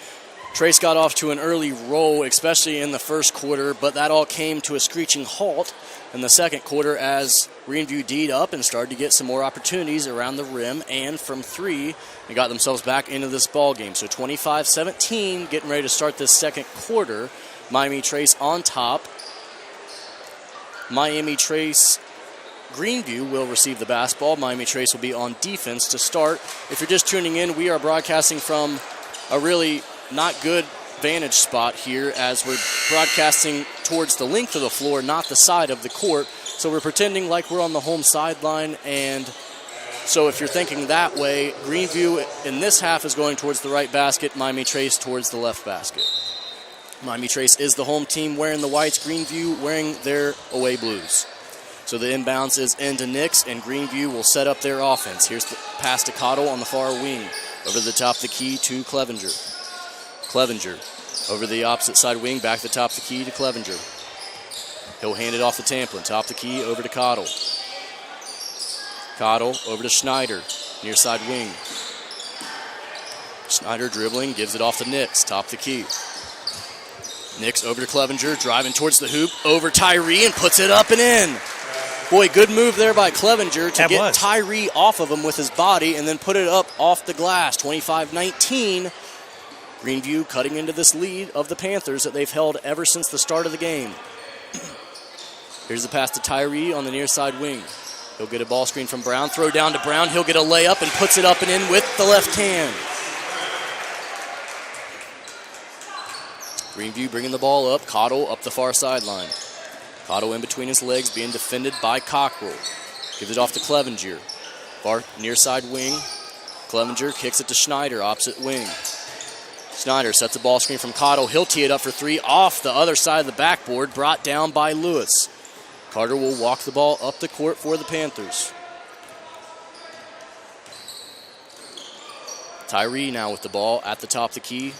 Trace got off to an early roll, especially in the first quarter, but that all came to a screeching halt in the second quarter as Greenview D'd up and started to get some more opportunities around the rim and from 3 and got themselves back into this ball game. So 25-17, getting ready to start this second quarter. Miami Trace on top. Miami Trace Greenview will receive the basketball. Miami Trace will be on defense to start. If you're just tuning in, we are broadcasting from a really not good vantage spot here as we're broadcasting towards the length of the floor, not the side of the court. So we're pretending like we're on the home sideline. And so if you're thinking that way, Greenview in this half is going towards the right basket, Miami Trace towards the left basket. Miami Trace is the home team wearing the whites, Greenview wearing their away blues. So the inbounds is into Nix, and Greenview will set up their offense. Here's the pass to Cottle on the far wing. Over the top of the key to Clevenger. Clevenger over the opposite side wing, back to the top of the key to Clevenger. He'll hand it off to Tamplin. Top of the key over to Cottle. Cottle over to Schneider, near side wing. Schneider dribbling, gives it off to Nix, top of the key. Nix over to Clevenger, driving towards the hoop, over Tyree and puts it up and in. Boy, good move there by Clevenger to get Tyree off of him with his body and then put it up off the glass. 25-19. Greenview cutting into this lead of the Panthers that they've held ever since the start of the game. Here's the pass to Tyree on the near side wing. He'll get a ball screen from Brown, throw down to Brown. He'll get a layup and puts it up and in with the left hand. Greenview bringing the ball up. Cottle up the far sideline. Cottle in between his legs being defended by Cockrell. Gives it off to Clevenger. Far near side wing. Clevenger kicks it to Schneider, opposite wing. Schneider sets a ball screen from Cottle. He'll tee it up for 3 off the other side of the backboard, brought down by Lewis. Carter will walk the ball up the court for the Panthers. Tyree now with the ball at the top of the key.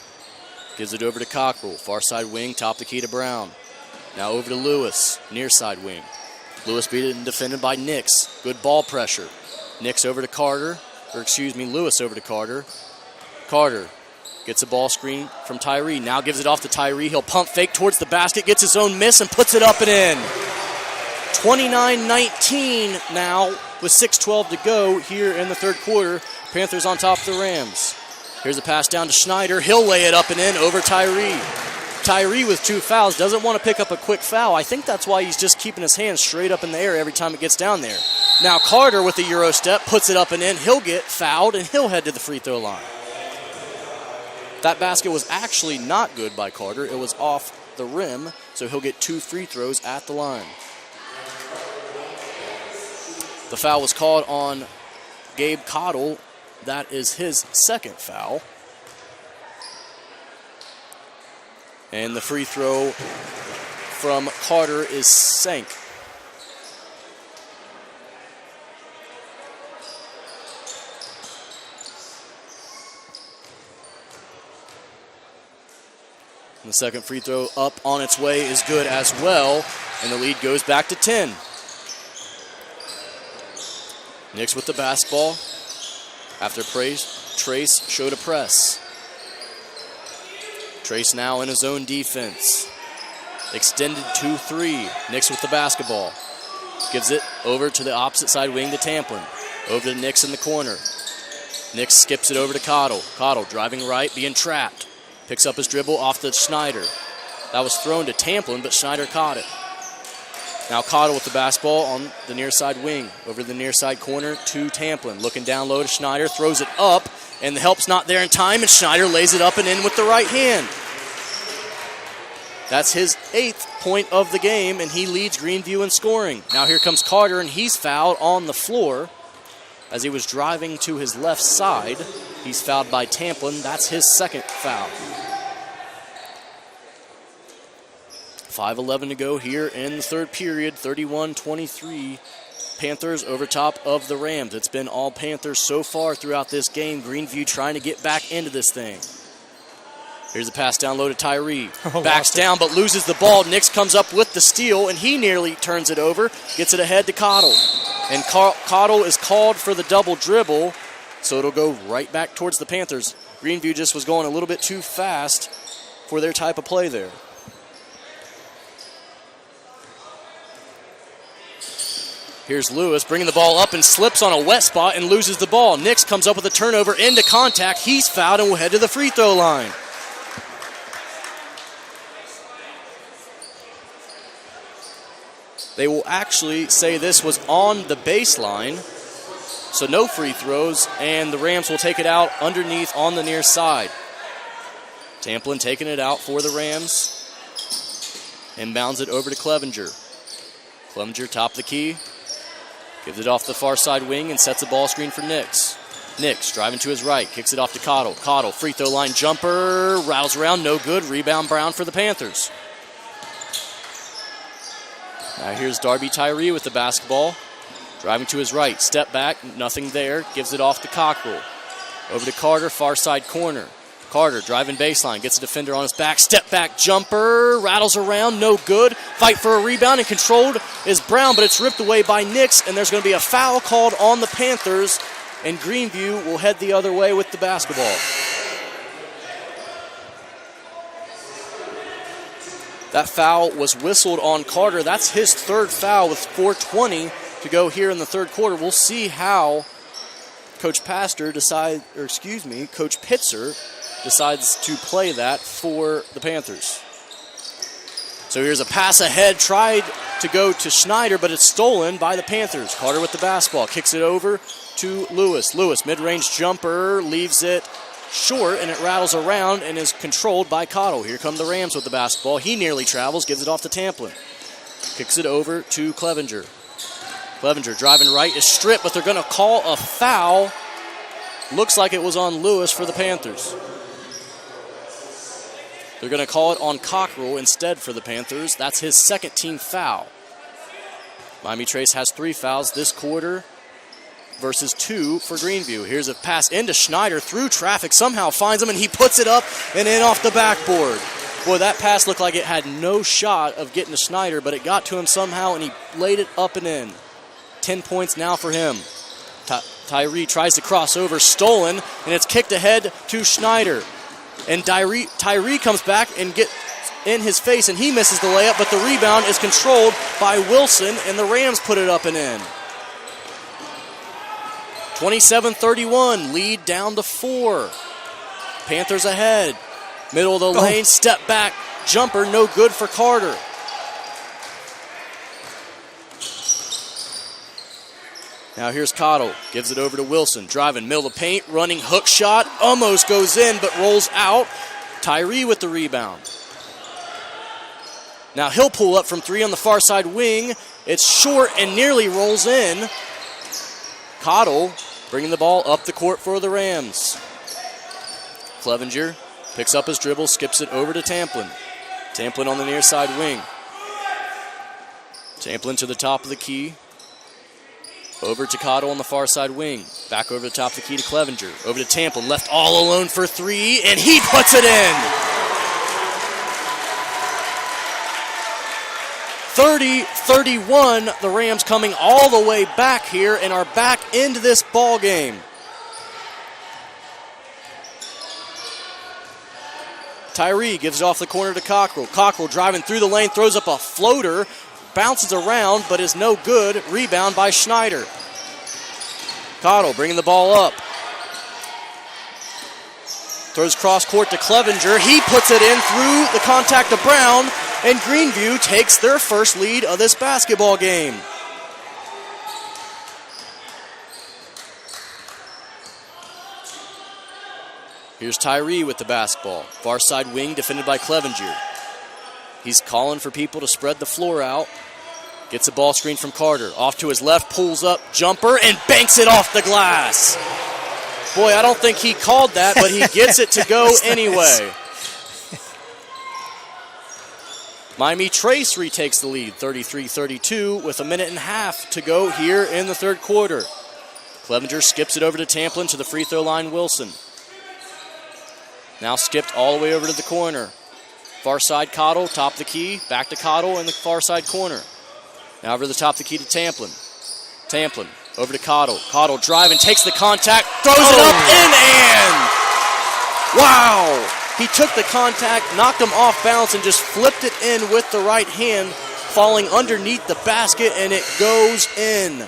Gives it over to Cockrell. Far side wing, top of the key to Brown. Now over to Lewis, near side wing. Lewis beat and defended by Nix. Good ball pressure. Nix over to Carter, Lewis over to Carter. Carter gets a ball screen from Tyree. Now gives it off to Tyree. He'll pump fake towards the basket, gets his own miss, and puts it up and in. 29-19 now with 6:12 to go here in the third quarter. Panthers on top of the Rams. Here's a pass down to Schneider. He'll lay it up and in over Tyree. Tyree with 2 fouls doesn't want to pick up a quick foul. I think that's why he's just keeping his hands straight up in the air every time it gets down there. Now Carter with the Euro step puts it up and in. He'll get fouled and he'll head to the free throw line. That basket was actually not good by Carter. It was off the rim, so he'll get 2 free throws at the line. The foul was called on Gabe Cottle. That is his second foul. And the free throw from Carter is sank. And the second free throw up on its way is good as well, and the lead goes back to 10. Knicks with the basketball after Trace showed a press. Trace now in his own defense. Extended 2-3. Knicks with the basketball. Gives it over to the opposite side wing to Tamplin. Over to Nix in the corner. Nix skips it over to Cottle. Cottle driving right, being trapped. Picks up his dribble off to Schneider. That was thrown to Tamplin, but Schneider caught it. Now Cottle with the basketball on the near side wing. Over the near side corner to Tamplin. Looking down low to Schneider. Throws it up, and the help's not there in time, and Schneider lays it up and in with the right hand. That's his 8th point of the game, and he leads Greenview in scoring. Now here comes Carter, and he's fouled on the floor as he was driving to his left side. He's fouled by Tamplin. That's his second foul. 5:11 to go here in the third period. 31-23. Panthers over top of the Rams. It's been all Panthers so far throughout this game. Greenview trying to get back into this thing. Here's a pass down low to Tyree. Backs down but loses the ball. Nix comes up with the steal, and he nearly turns it over. Gets it ahead to Cottle. And Cottle is called for the double dribble, so it'll go right back towards the Panthers. Greenview just was going a little bit too fast for their type of play there. Here's Lewis bringing the ball up and slips on a wet spot and loses the ball. Nix comes up with a turnover into contact. He's fouled and will head to the free throw line. They will actually say this was on the baseline, so no free throws, and the Rams will take it out underneath on the near side. Tamplin taking it out for the Rams, inbounds it over to Clevenger. Clevenger top of the key, gives it off the far side wing and sets a ball screen for Nix. Nix driving to his right, kicks it off to Cottle. Cottle, free throw line jumper, rattles around, no good. Rebound Brown for the Panthers. Now here's Darby Tyree with the basketball. Driving to his right, step back, nothing there. Gives it off to Cockrell. Over to Carter, far side corner. Carter driving baseline, gets a defender on his back. Step back jumper, rattles around, no good. Fight for a rebound, and controlled is Brown, but it's ripped away by Nix, and there's going to be a foul called on the Panthers, and Greenview will head the other way with the basketball. That foul was whistled on Carter. That's his third foul with 4:20 to go here in the third quarter. We'll see how Coach Pitzer decides to play that for the Panthers. So here's a pass ahead, tried to go to Schneider, but it's stolen by the Panthers. Carter with the basketball, kicks it over to Lewis. Lewis, mid-range jumper, leaves it short, and it rattles around and is controlled by Cottle. Here come the Rams with the basketball. He nearly travels, gives it off to Tamplin. Kicks it over to Clevenger. Clevenger driving right is stripped, but they're going to call a foul. Looks like it was on Lewis for the Panthers. They're going to call it on Cockrell instead for the Panthers. That's his second team foul. Miami Trace has 3 fouls this quarter versus 2 for Greenview. Here's a pass into Schneider through traffic. Somehow finds him, and he puts it up and in off the backboard. Boy, that pass looked like it had no shot of getting to Schneider, but it got to him somehow, and he laid it up and in. 10 points now for him. Tyree tries to cross over, stolen, and it's kicked ahead to Schneider. And Tyree comes back and gets in his face, and he misses the layup, but the rebound is controlled by Wilson, and the Rams put it up and in. 27-31, lead down to 4. Panthers ahead. Middle of the lane, step back, jumper, no good for Carter. Now here's Cottle, gives it over to Wilson, driving, middle of the paint, running hook shot, almost goes in, but rolls out. Tyree with the rebound. Now he'll pull up from 3 on the far side wing. It's short and nearly rolls in. Cottle bringing the ball up the court for the Rams. Clevenger picks up his dribble, skips it over to Tamplin. Tamplin on the near side wing. Tamplin to the top of the key. Over to Cottle on the far side wing. Back over the top of the key to Clevenger. Over to Tamplin, left all alone for 3, and he puts it in. 30-31. The Rams coming all the way back here and are back into this ball game. Tyree gives it off the corner to Cockrell. Cockrell driving through the lane, throws up a floater, bounces around, but is no good. Rebound by Schneider. Cottle bringing the ball up. Throws cross court to Clevenger. He puts it in through the contact of Brown, and Greenview takes their first lead of this basketball game. Here's Tyree with the basketball. Far side wing defended by Clevenger. He's calling for people to spread the floor out. Gets a ball screen from Carter. Off to his left, pulls up, jumper, and banks it off the glass. Boy, I don't think he called that, but he gets it to go anyway. Miami Trace retakes the lead, 33-32, with a minute and a half to go here in the third quarter. Clevenger skips it over to Tamplin to the free throw line, Wilson. Now skipped all the way over to the corner. Far side Cottle, top of the key, back to Cottle in the far side corner. Now over the top of the key to Tamplin. Tamplin over to Cottle. Cottle driving, takes the contact, throws it up in and wow! He took the contact, knocked him off balance, and just flipped it in with the right hand, falling underneath the basket, and it goes in.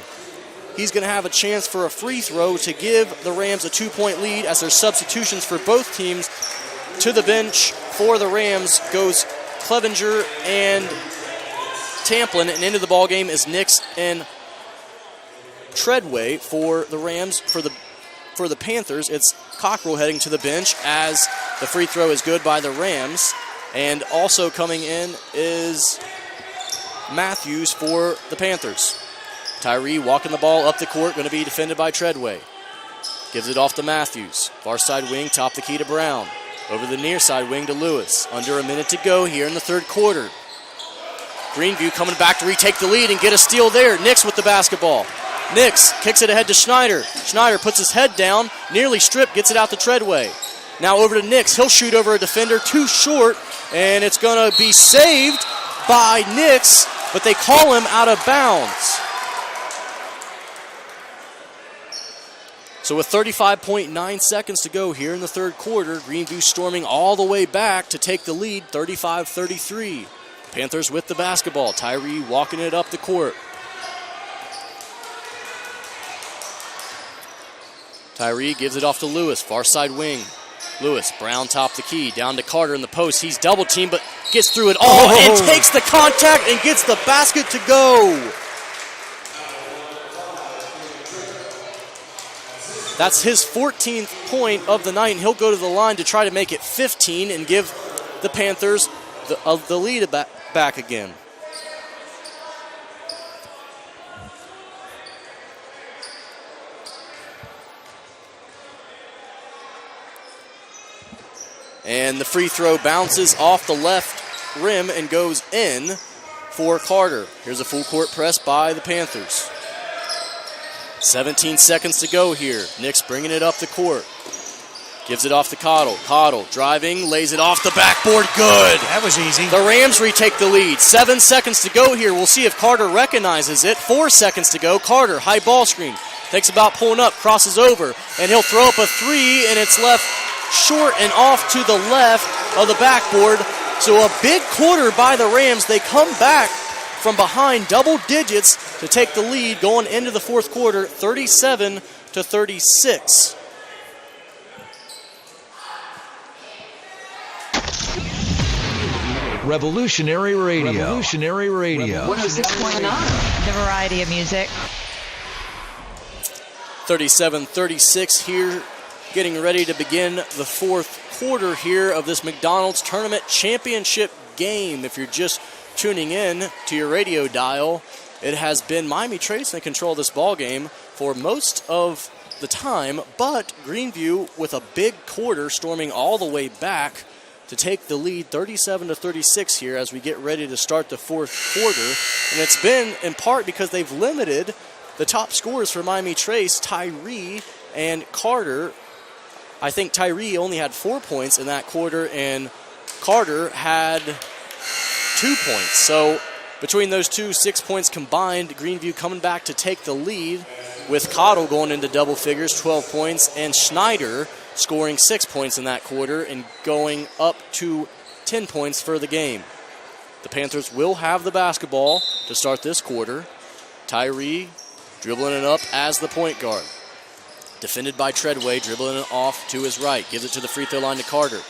He's going to have a chance for a free throw to give the Rams a 2-point lead as there's substitutions for both teams. To the bench for the Rams goes Clevenger and Tamplin, and into the ballgame is Nix and Treadway for the Rams. For the Panthers, it's Cockrell heading to the bench as the free throw is good by the Rams. And also coming in is Matthews for the Panthers. Tyree walking the ball up the court, going to be defended by Treadway. Gives it off to Matthews. Far side wing, top the key to Brown. Over the near side wing to Lewis. Under a minute to go here in the third quarter. Greenview coming back to retake the lead and get a steal there. Nix with the basketball. Nix kicks it ahead to Schneider. Schneider puts his head down, nearly stripped, gets it out to Treadway. Now over to Nix. He'll shoot over a defender, too short, and it's going to be saved by Nix, but they call him out of bounds. So with 35.9 seconds to go here in the third quarter, Greenview storming all the way back to take the lead, 35-33. Panthers with the basketball. Tyree walking it up the court. Tyree gives it off to Lewis, far side wing. Lewis, Brown top the key, down to Carter in the post. He's double teamed, but gets through it all and takes the contact and gets the basket to go. That's his 14th point of the night, and he'll go to the line to try to make it 15 and give the Panthers the lead back again. And the free throw bounces off the left rim and goes in for Carter. Here's a full court press by the Panthers. 17 seconds to go here. Nix bringing it up the court. Gives it off to Cottle. Cottle driving, lays it off the backboard. Good. That was easy. The Rams retake the lead. 7 seconds to go here. We'll see if Carter recognizes it. 4 seconds to go. Carter, high ball screen. Thinks about pulling up, crosses over, and he'll throw up a three, and it's left short and off to the left of the backboard. So a big quarter by the Rams. They come back from behind double digits to take the lead going into the fourth quarter, 37-36. Revolutionary Radio. Revolutionary Radio. 106.9. The variety of music. 37-36 here, getting ready to begin the fourth quarter here of this McDonald's Tournament Championship game. If you're just tuning in to your radio dial, it has been Miami Trace in control of this ball game for most of the time, but Greenview with a big quarter storming all the way back to take the lead 37-36 here as we get ready to start the fourth quarter. And it's been in part because they've limited the top scorers for Miami Trace, Tyree and Carter. I think Tyree only had 4 points in that quarter, and Carter had 2 points. So Between those two, 6 points combined. Greenview coming back to take the lead with Cottle going into double figures, 12 points, and Schneider scoring 6 points in that quarter and going up to 10 points for the game. The Panthers will have the basketball to start this quarter. Tyree dribbling it up as the point guard. Defended by Treadway, dribbling it off to his right. Gives it to the free throw line to Carter.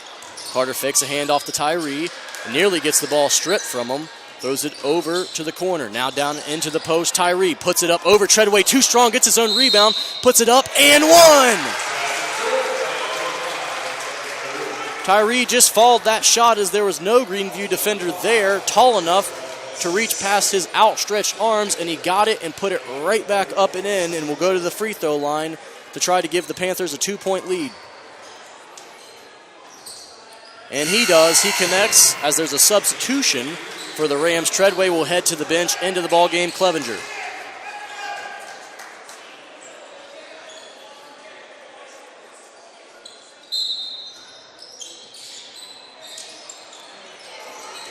Carter fakes a handoff to Tyree. Nearly gets the ball stripped from him. Throws it over to the corner. Now down into the post. Tyree puts it up over Treadway. Too strong. Gets his own rebound. Puts it up and one. Tyree just fouled that shot as there was no Greenview defender there tall enough to reach past his outstretched arms, and he got it and put it right back up and in, and will go to the free throw line to try to give the Panthers a 2-point lead. And he does. He connects as there's a substitution for the Rams. Treadway will head to the bench. Into the ball game, Clevenger.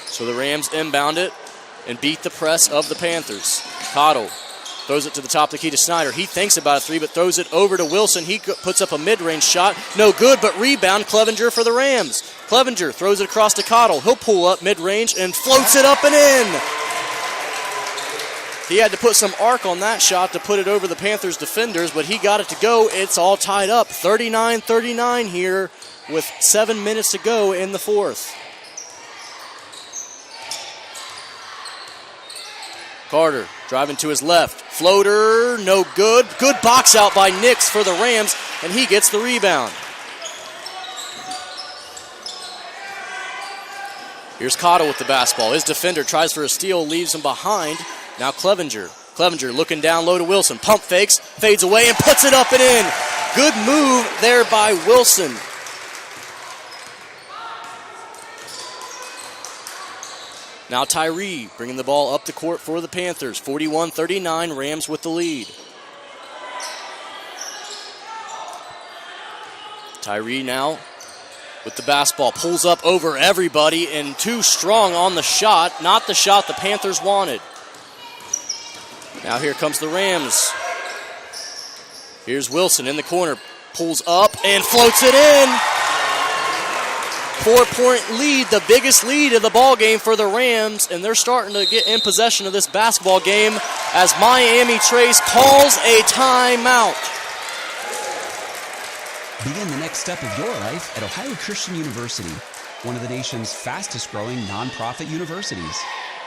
So the Rams inbound it and beat the press of the Panthers. Cottle throws it to the top of the key to Snyder. He thinks about a three, but throws it over to Wilson. He puts up a mid-range shot. No good, but rebound Clevenger for the Rams. Clevenger throws it across to Cottle. He'll pull up mid-range and floats it up and in. He had to put some arc on that shot to put it over the Panthers defenders, but he got it to go. It's all tied up. 39-39 here with 7 minutes to go in the fourth. Carter driving to his left. Floater, no good. Good box out by Nix for the Rams, and he gets the rebound. Here's Cottle with the basketball. His defender tries for a steal, leaves him behind. Now Clevenger. Clevenger looking down low to Wilson. Pump fakes, fades away, and puts it up and in. Good move there by Wilson. Now Tyree bringing the ball up the court for the Panthers. 41-39, Rams with the lead. Tyree now with the basketball. Pulls up over everybody and too strong on the shot. Not the shot the Panthers wanted. Now here comes the Rams. Here's Wilson in the corner. Pulls up and floats it in. 4-point lead, the biggest lead of the ball game for the Rams, and they're starting to get in possession of this basketball game as Miami Trace calls a timeout. Begin the next step of your life at Ohio Christian University, one of the nation's fastest-growing nonprofit universities.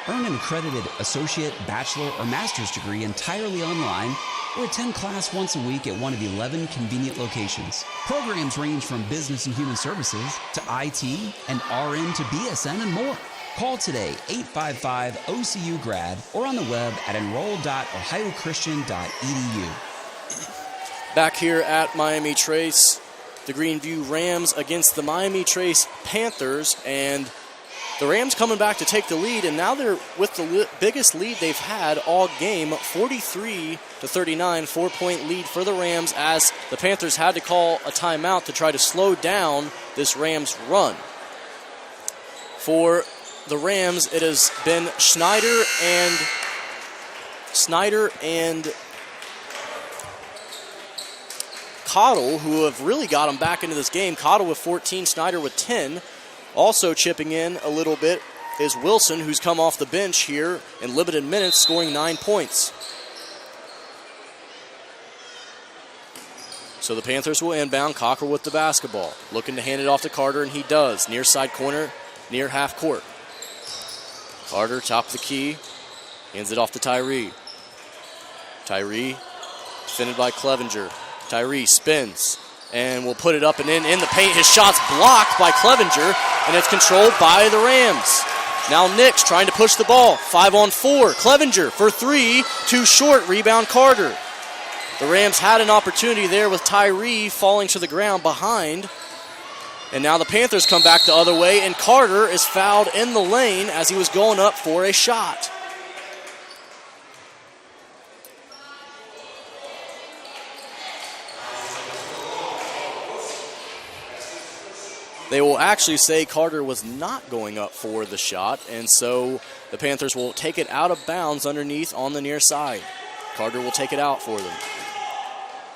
Earn an accredited associate, bachelor, or master's degree entirely online, or attend class once a week at one of 11 convenient locations. Programs range from business and human services to IT and RN to BSN and more. Call today, 855-OCU-GRAD, or on the web at enroll.ohiochristian.edu. Back here at Miami Trace, the Greenview Rams against the Miami Trace Panthers, and the Rams coming back to take the lead, and now they're with the biggest lead they've had all game, 43-39, 4-point lead for the Rams as the Panthers had to call a timeout to try to slow down this Rams run. For the Rams, it has been Schneider and Cottle who have really got them back into this game. Cottle with 14, Schneider with 10. Also chipping in a little bit is Wilson, who's come off the bench here in limited minutes, scoring 9 points. So the Panthers will inbound. Cockrell with the basketball. Looking to hand it off to Carter, and he does. Near side corner, near half court. Carter, top of the key, hands it off to Tyree. Tyree, defended by Clevenger. Tyree spins and will put it up and in the paint. His shot's blocked by Clevenger, and it's controlled by the Rams. Now Nix trying to push the ball. 5-on-4. Clevenger for three. Too short. Rebound Carter. The Rams had an opportunity there with Tyree falling to the ground behind. And now the Panthers come back the other way, and Carter is fouled in the lane as he was going up for a shot. they will actually say Carter was not going up for the shot, and so the Panthers will take it out of bounds underneath on the near side. Carter will take it out for them.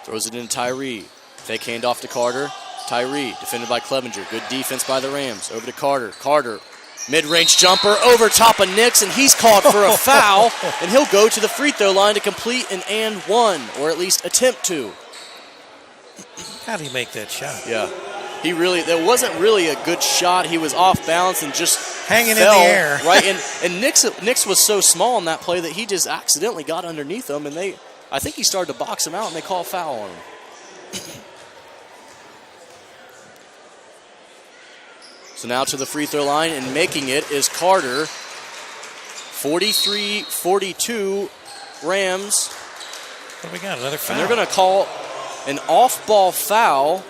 Throws it into Tyree. Fake handoff to Carter. Tyree, defended by Clevenger. Good defense by the Rams. Over to Carter. Carter, mid-range jumper over top of Nix, and he's called for a foul, and he'll go to the free throw line to complete an and one, or at least attempt to. How do you make that shot? Yeah. That wasn't really a good shot. He was off balance and just hanging fell, in the air. Right, and Nix was so small in that play that he just accidentally got underneath him, and I think he started to box him out, and they call a foul on him. So now to the free throw line, and making it is Carter. 43-42 Rams. What do we got? Another foul. And they're going to call an off-ball foul.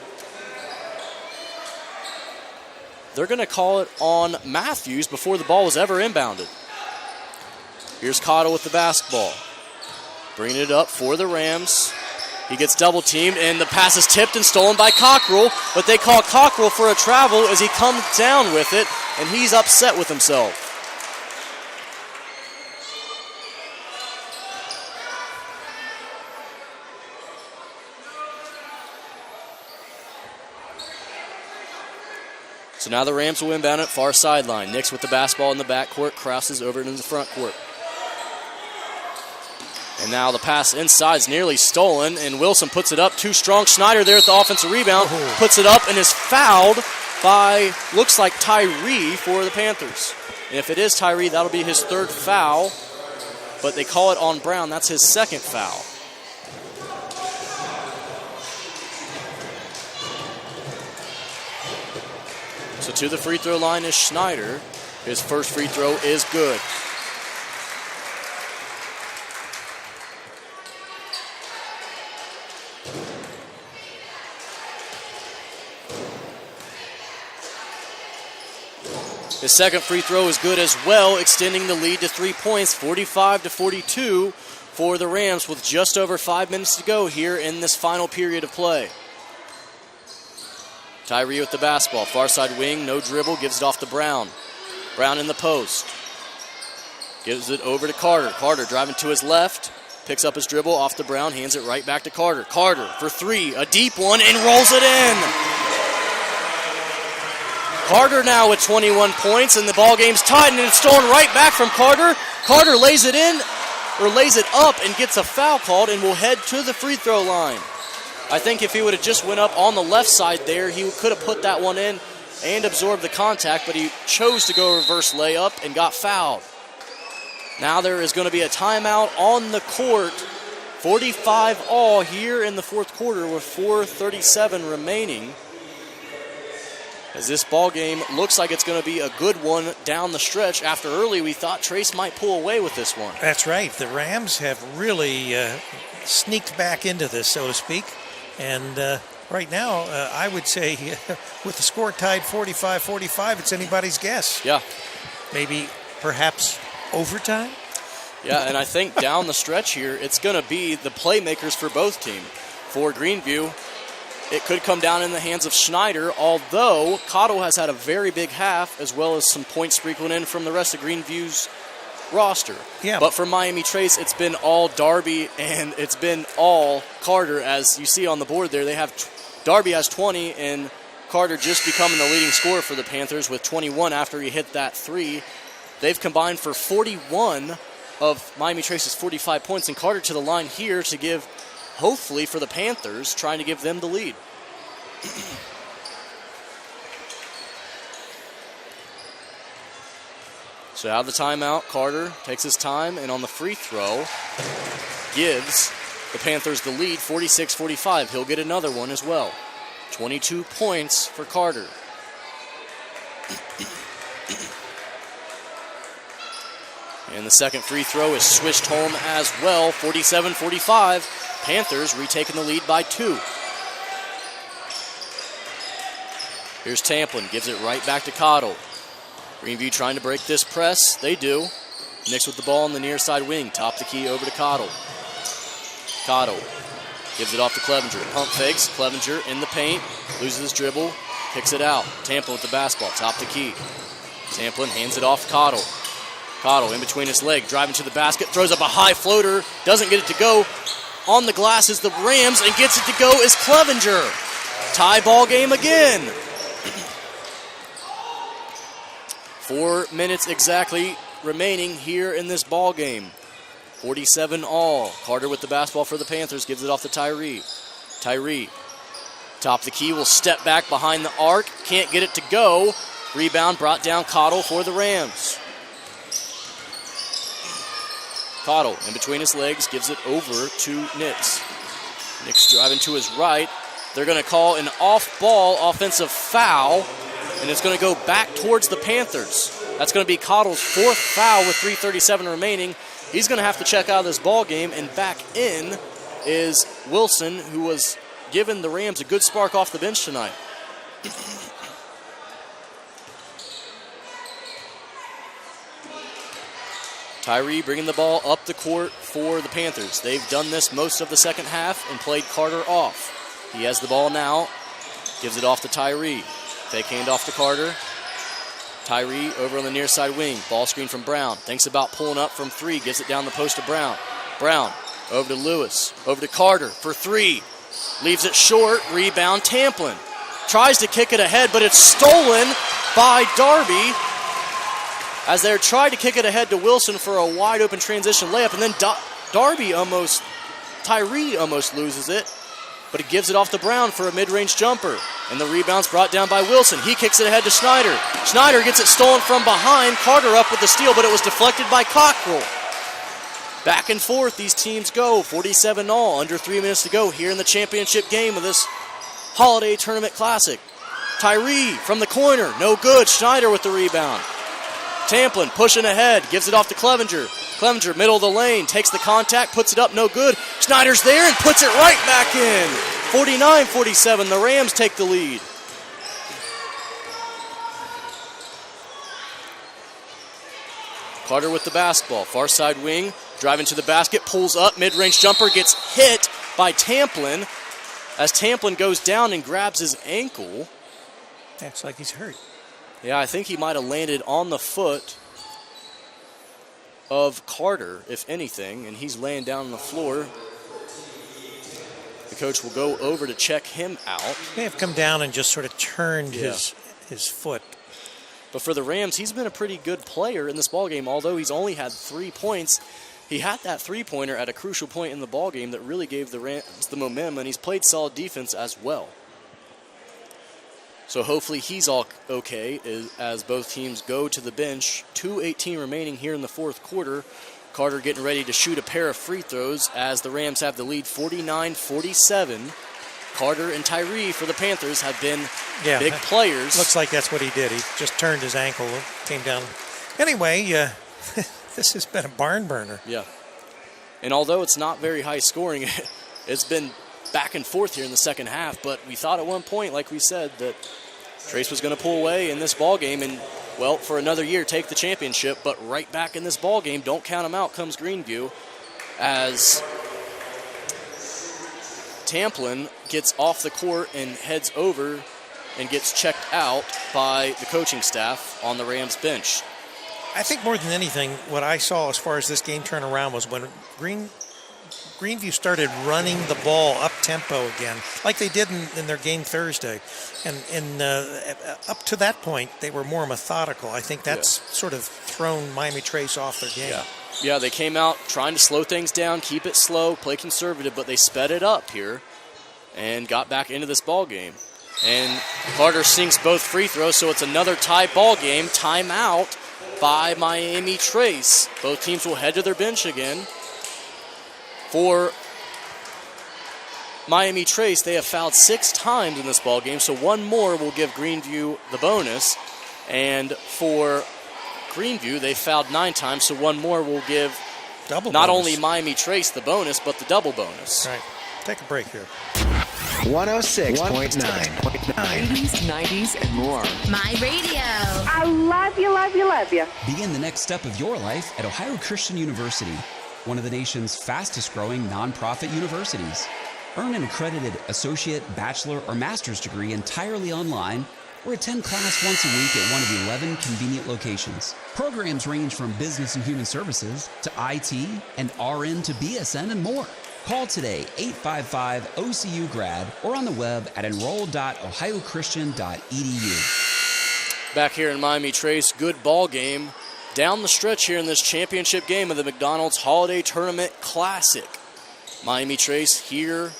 They're going to call it on Matthews before the ball was ever inbounded. Here's Cotto with the basketball. Bringing it up for the Rams. He gets double-teamed, and the pass is tipped and stolen by Cockrell, but they call Cockrell for a travel as he comes down with it, and he's upset with himself. So now the Rams will inbound it far sideline. Nix with the basketball in the backcourt, crosses over into the front court. And now the pass inside is nearly stolen, and Wilson puts it up too strong. Schneider there at the offensive rebound, puts it up and is fouled by, looks like Tyree for the Panthers. And if it is Tyree, that'll be his third foul, but they call it on Brown. That's his second foul. So to the free throw line is Schneider. His first free throw is good. His second free throw is good as well, extending the lead to 3 points, 45-42 for the Rams with just over 5 minutes to go here in this final period of play. Tyree with the basketball, far side wing, no dribble, gives it off to Brown. Brown in the post. Gives it over to Carter. Carter driving to his left, picks up his dribble off to Brown, hands it right back to Carter. Carter for three, a deep one, and rolls it in. Carter now with 21 points, and the ball game's tied, and it's stolen right back from Carter. Carter lays it in, or lays it up, and gets a foul called, and will head to the free throw line. I think if he would have just went up on the left side there, he could have put that one in and absorbed the contact, but he chose to go reverse layup and got fouled. Now there is going to be a timeout on the court. 45 all here in the fourth quarter with 4:37 remaining. As this ball game looks like it's going to be a good one down the stretch. After early, we thought Trace might pull away with this one. That's right. The Rams have really sneaked back into this, so to speak. And right now, I would say with the score tied 45-45, it's anybody's guess. Yeah. Maybe, perhaps, overtime? Yeah, and I think down the stretch here, it's going to be the playmakers for both teams. For Greenview, it could come down in the hands of Schneider, although Cotto has had a very big half, as well as some points sprinkled in from the rest of Greenview's roster. Yeah. But for Miami Trace, it's been all Darby and it's been all Carter. As you see on the board there, they have Darby has 20 and Carter just becoming the leading scorer for the Panthers with 21 after he hit that three. They've combined for 41 of Miami Trace's 45 points, and Carter to the line here to give, hopefully for the Panthers, trying to give them the lead. So out of the timeout, Carter takes his time, and on the free throw, gives the Panthers the lead, 46-45. He'll get another one as well. 22 points for Carter. And the second free throw is swished home as well, 47-45. Panthers retaking the lead by 2. Here's Tamplin, gives it right back to Cotto. Greenview trying to break this press. They do. Nix with the ball on the near side wing. Top the key over to Cotto. Cotto gives it off to Clevenger. Pump fakes. Clevenger in the paint. Loses his dribble. kicks it out. Tamplin with the basketball, top the key. Tamplin hands it off to Cottle. Cottle in between his leg, driving to the basket, throws up a high floater, doesn't get it to go. On the glass is the Rams, and gets it to go is Clevenger. Tie ball game again. 4 minutes exactly remaining here in this ball game. 47 all. Carter with the basketball for the Panthers, gives it off to Tyree. Tyree, top of the key, will step back behind the arc, can't get it to go. Rebound brought down Cottle for the Rams. Cottle in between his legs, gives it over to Nix. Nix driving to his right. They're going to call an off-ball offensive foul, and it's going to go back towards the Panthers. That's going to be Cottle's 4th foul with 3:37 remaining. He's going to have to check out of this ball game, and back in is Wilson, who was giving the Rams a good spark off the bench tonight. Tyree bringing the ball up the court for the Panthers. They've done this most of the second half and played Carter off. He has the ball now, gives it off to Tyree. Fake hand off to Carter. Tyree over on the near side wing. Ball screen from Brown. Thinks about pulling up from 3. Gives it down the post to Brown. Brown over to Lewis. Over to Carter for 3. Leaves it short. Rebound Tamplin. Tries to kick it ahead, but it's stolen by Darby. As they're trying to kick it ahead to Wilson for a wide open transition layup. And then Tyree almost loses it. But he gives it off to Brown for a mid-range jumper. And the rebound's brought down by Wilson. He kicks it ahead to Schneider. Schneider gets it stolen from behind. Carter up with the steal, but it was deflected by Cockrell. Back and forth these teams go. 47 all, under 3 minutes to go here in the championship game of this Holiday Tournament Classic. Tyree from the corner, no good. Schneider with the rebound. Tamplin pushing ahead, gives it off to Clevenger. Clevenger, middle of the lane, takes the contact, puts it up, no good. Schneider's there and puts it right back in. 49-47, the Rams take the lead. Carter with the basketball, far side wing, driving to the basket, pulls up, mid-range jumper, gets hit by Tamplin. As Tamplin goes down and grabs his ankle. Acts like he's hurt. Yeah, I think he might have landed on the foot of Carter, if anything, and he's laying down on the floor. The coach will go over to check him out. May have come down and just sort of turned his foot. But for the Rams, he's been a pretty good player in this ballgame, although he's only had 3 points. He had that three-pointer at a crucial point in the ballgame that really gave the Rams the momentum, and he's played solid defense as well. So hopefully he's all okay as both teams go to the bench. 2:18 remaining here in the fourth quarter. Carter getting ready to shoot a pair of free throws as the Rams have the lead 49-47. Carter and Tyree for the Panthers have been big players. Looks like that's what he did. He just turned his ankle, came down. Anyway, this has been a barn burner. Yeah. And although it's not very high scoring, it's been back and forth here in the second half, but we thought at one point, like we said, that Trace was going to pull away in this ball game and, well, for another year, take the championship. But right back in this ball game, don't count them out, comes Greenview as Tamplin gets off the court and heads over and gets checked out by the coaching staff on the Rams bench. I think more than anything, what I saw as far as this game turned around was when Greenview started running the ball up-tempo again, like they did in their game Thursday. And up to that point, they were more methodical. I think that's sort of thrown Miami Trace off their game. Yeah, they came out trying to slow things down, keep it slow, play conservative, but they sped it up here and got back into this ball game. And Carter sinks both free throws, so it's another tie ball game. Timeout by Miami Trace. Both teams will head to their bench again. For Miami Trace, they have fouled 6 times in this ball game, so one more will give Greenview the bonus. And for Greenview, they fouled 9 times, so one more will give not only Miami Trace the bonus, but the double bonus. Right. Take a break here. 106.9. 80s, 90s, and more. My radio. I love you, love you, love you. Begin the next step of your life at Ohio Christian University, one of the nation's fastest-growing nonprofit universities. Earn an accredited associate, bachelor, or master's degree entirely online or attend class once a week at one of 11 convenient locations. Programs range from business and human services to IT and RN to BSN and more. Call today, 855-OCU-GRAD, or on the web at enroll.ohiochristian.edu. Back here in Miami Trace, good ball game down the stretch here in this championship game of the McDonald's Holiday Tournament Classic. Miami Trace here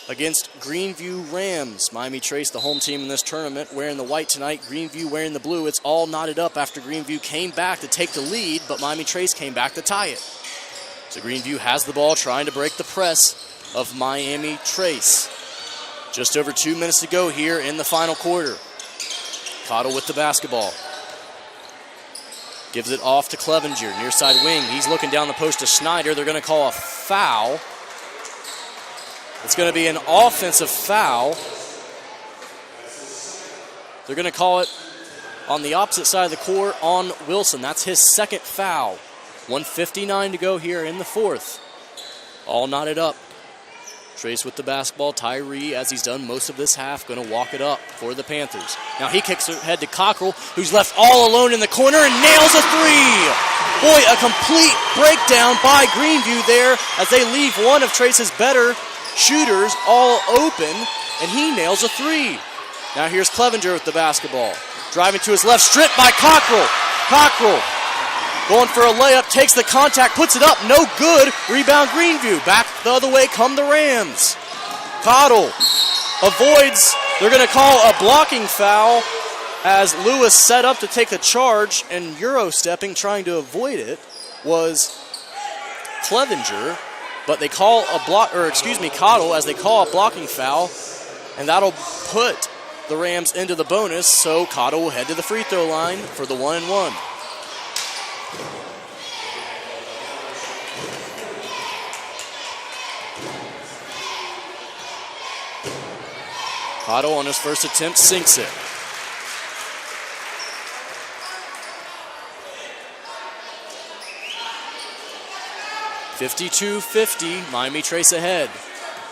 against Greenview Rams. Miami Trace, the home team in this tournament, wearing the white tonight. Greenview wearing the blue. It's all knotted up after Greenview came back to take the lead, but Miami Trace came back to tie it. So Greenview has the ball, trying to break the press of Miami Trace. Just over 2 minutes to go here in the final quarter. Cottle with the basketball. Gives it off to Clevenger, near side wing. He's looking down the post to Snyder. They're going to call a foul. It's going to be an offensive foul. They're going to call it on the opposite side of the court on Wilson. That's his second foul. 1:59 to go here in the fourth. All knotted up. Trace with the basketball. Tyree, as he's done most of this half, going to walk it up for the Panthers. Now he kicks ahead to Cockrell, who's left all alone in the corner and nails a three. Boy, a complete breakdown by Greenview there as they leave one of Trace's better shooters all open, and he nails a three. Now here's Clevenger with the basketball. Driving to his left, stripped by Cockrell. Cockrell going for a layup, takes the contact, puts it up, no good. Rebound Greenview. Back the other way come the Rams. Cottle avoids, they're going to call a blocking foul as Lewis set up to take the charge, and Euro stepping, trying to avoid it, was Clevenger. But they call a Cottle, as they call a blocking foul, and that'll put the Rams into the bonus, so Cottle will head to the free throw line for the 1-and-1. Cottle on his first attempt sinks it. (52-50), Miami Trace ahead.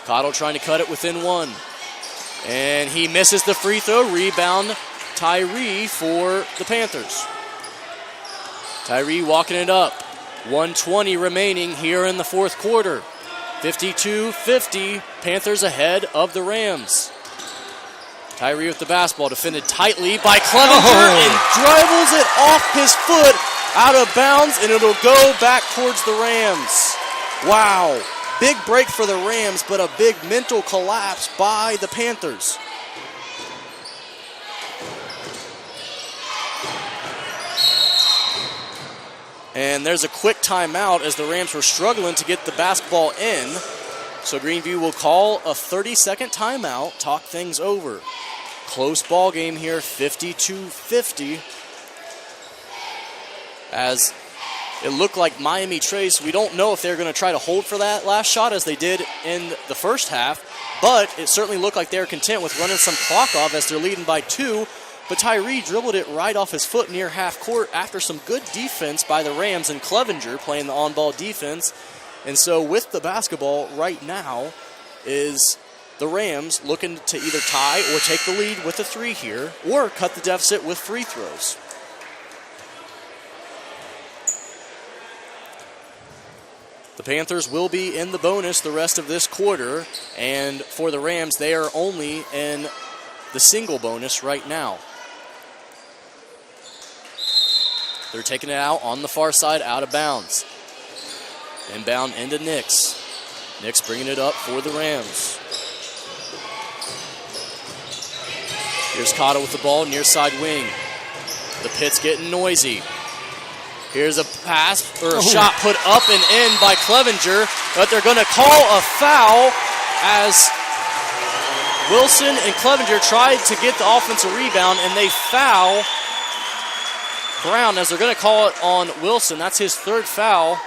Cottle trying to cut it within one. And he misses the free throw. Rebound Tyree for the Panthers. Tyree walking it up. 1:20 remaining here in the fourth quarter. 52-50, Panthers ahead of the Rams. Tyree with the basketball, defended tightly by Clevenger and dribbles it off his foot out of bounds, and it'll go back towards the Rams. Wow. Big break for the Rams, but a big mental collapse by the Panthers. And there's a quick timeout as the Rams were struggling to get the basketball in. So Greenview will call a 30-second timeout, talk things over. Close ball game here, 52-50. As it looked like Miami Trace, we don't know if they're going to try to hold for that last shot as they did in the first half, but it certainly looked like they're content with running some clock off as they're leading by 2. But Tyree dribbled it right off his foot near half court after some good defense by the Rams, and Clevenger playing the on-ball defense. And so with the basketball right now is the Rams looking to either tie or take the lead with a 3 here, or cut the deficit with free throws. The Panthers will be in the bonus the rest of this quarter, and for the Rams, they are only in the single bonus right now. They're taking it out on the far side, out of bounds. Inbound into Nix. Nix bringing it up for the Rams. Here's Cottle with the ball, near side wing. The pit's getting noisy. Here's a pass, or a shot put up and in by Clevenger, but they're going to call a foul as Wilson and Clevenger tried to get the offensive rebound, and they foul Brown as they're going to call it on Wilson. That's his third foul.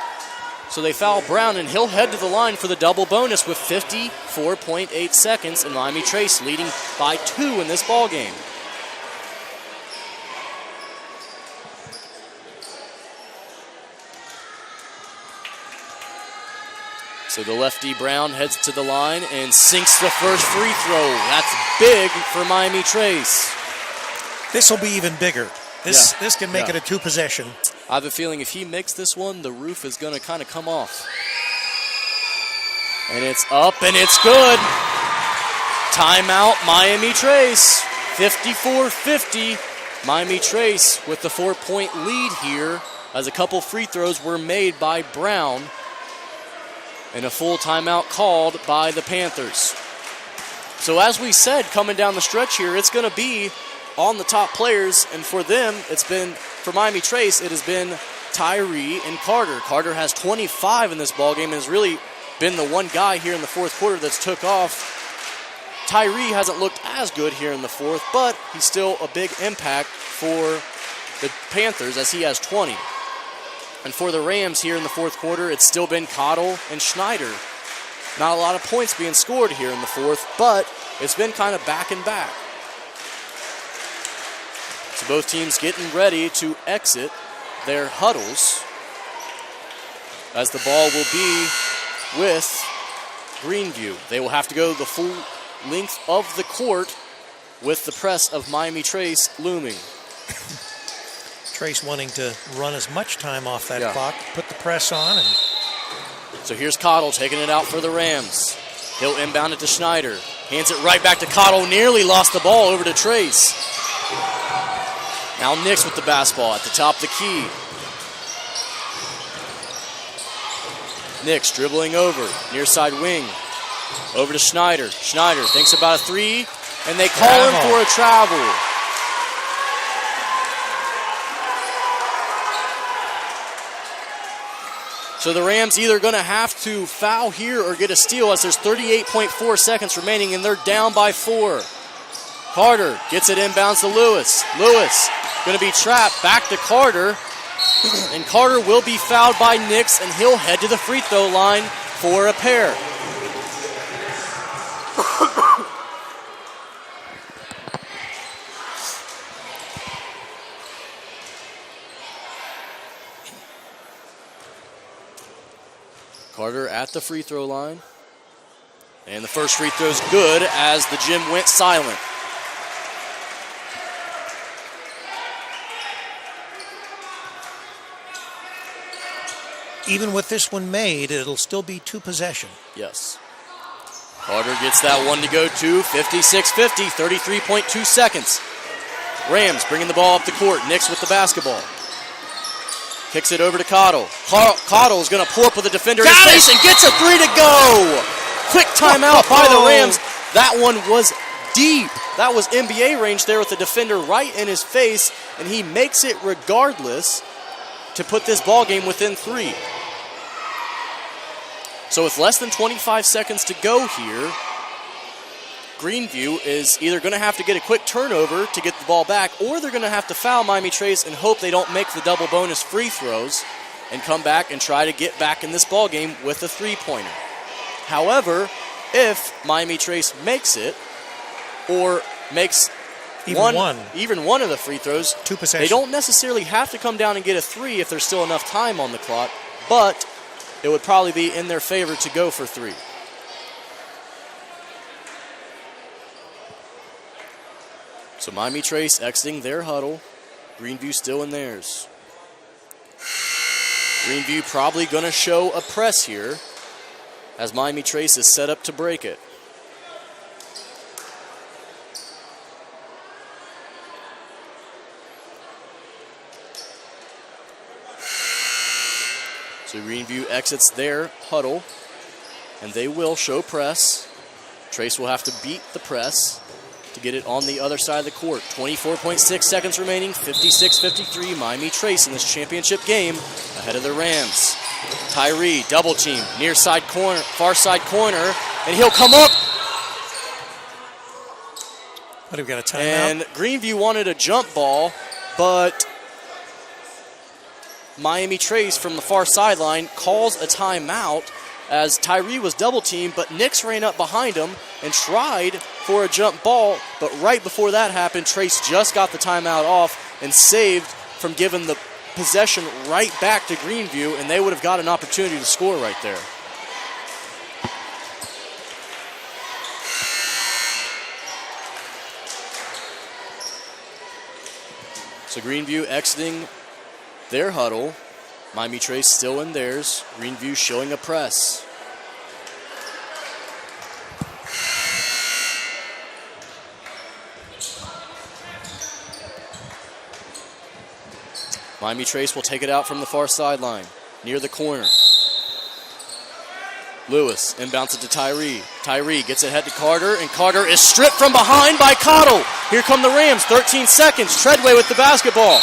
So they foul Brown, and he'll head to the line for the double bonus with 54.8 seconds, and Miami Trace leading by 2 in this ball game. So the lefty Brown heads to the line and sinks the first free throw. That's big for Miami Trace. This will be even bigger. This can make it a 2-possession. I have a feeling if he makes this one, the roof is going to kind of come off. And it's up, and it's good. Timeout, Miami Trace. 54-50. Miami Trace with the 4-point lead here as a couple free throws were made by Brown and a full timeout called by the Panthers. So as we said, coming down the stretch here, it's going to be on the top players, and for them, for Miami Trace, it has been Tyree and Carter. Carter has 25 in this ballgame and has really been the one guy here in the fourth quarter that's took off. Tyree hasn't looked as good here in the fourth, but he's still a big impact for the Panthers as he has 20. And for the Rams here in the fourth quarter, it's still been Cottle and Schneider. Not a lot of points being scored here in the fourth, but it's been kind of back and back. So both teams getting ready to exit their huddles as the ball will be with Greenview. They will have to go the full length of the court with the press of Miami Trace looming. Trace wanting to run as much time off that clock, put the press on. And so here's Cottle taking it out for the Rams. He'll inbound it to Schneider. Hands it right back to Cottle. Nearly lost the ball over to Trace. Now Nix with the basketball at the top of the key. Nix dribbling over, near side wing. Over to Schneider. Schneider thinks about a three, and they call him for a travel. So the Rams either going to have to foul here or get a steal as there's 38.4 seconds remaining, and they're down by 4. Carter gets it inbounds to Lewis. Lewis going to be trapped back to Carter, and Carter will be fouled by Nix, and he'll head to the free throw line for a pair. Carter at the free throw line. And the first free throw is good as the gym went silent. even with this one made, it'll still be 2-possession. Yes. Carter gets that one to go to 56-50, 33.2 seconds. Rams bringing the ball up the court. Nix with the basketball. Kicks it over to Cottle. Cottle is going to pull up with a defender in his face and gets a three to go. Quick timeout by the Rams. That one was deep. That was NBA range there with the defender right in his face, and he makes it regardless to put this ball game within 3. So with less than 25 seconds to go here, Greenview is either going to have to get a quick turnover to get the ball back, or they're going to have to foul Miami Trace and hope they don't make the double bonus free throws and come back and try to get back in this ball game with a three-pointer. However, if Miami Trace makes it or makes even one of the free throws, 2-possession. They don't necessarily have to come down and get a 3 if there's still enough time on the clock, but it would probably be in their favor to go for 3. So Miami Trace exiting their huddle. Greenview still in theirs. Greenview probably going to show a press here as Miami Trace is set up to break it. So Greenview exits their huddle, and they will show press. Trace will have to beat the press to get it on the other side of the court. 24.6 seconds remaining, 56-53. Miami Trace in this championship game ahead of the Rams. Tyree, double team, near side corner, far side corner, and he'll come up. What, have we got a timeout? And Greenview wanted a jump ball, but Miami Trace from the far sideline calls a timeout as Tyree was double teamed, but Nix ran up behind him and tried for a jump ball, but right before that happened, Trace just got the timeout off and saved from giving the possession right back to Greenview, and they would have got an opportunity to score right there. So Greenview exiting their huddle. Miami Trace still in theirs. Greenview showing a press. Miami Trace will take it out from the far sideline, near the corner. Lewis inbounds it to Tyree. Tyree gets it head to Carter, and Carter is stripped from behind by Cottle. Here come the Rams, 13 seconds. Treadway with the basketball.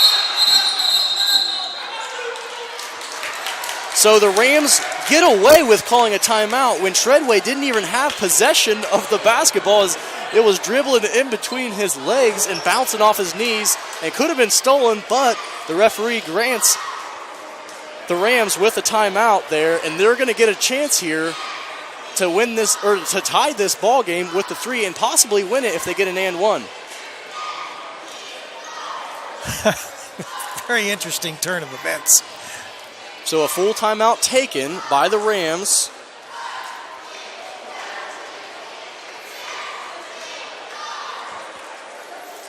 So the Rams get away with calling a timeout when Treadway didn't even have possession of the basketball, as it was dribbling in between his legs and bouncing off his knees and could have been stolen, but the referee grants the Rams with a timeout there, and they're going to get a chance here to win this, or to tie this ball game with the 3 and possibly win it if they get an and 1. Very interesting turn of events. So a full timeout taken by the Rams.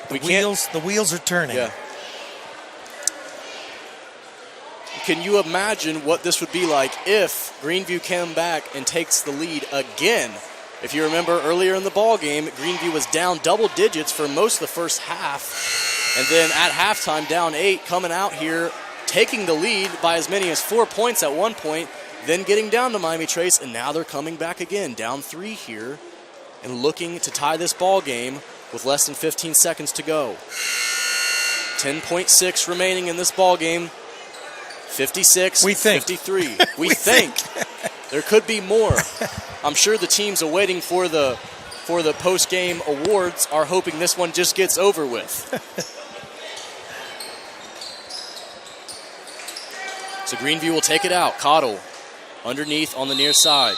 The wheels are turning. Yeah. Can you imagine what this would be like if Greenview came back and takes the lead again? If you remember earlier in the ball game, Greenview was down double digits for most of the first half, and then at halftime down 8, coming out here, taking the lead by as many as 4 points at one point, then getting down to Miami Trace, and now they're coming back again, down 3 here, and looking to tie this ball game with less than 15 seconds to go. 10.6 remaining in this ball game. 56, we think. 53. We think. There could be more. I'm sure the teams awaiting for the post-game awards are hoping this one just gets over with. So Greenview will take it out. Cottle underneath on the near side.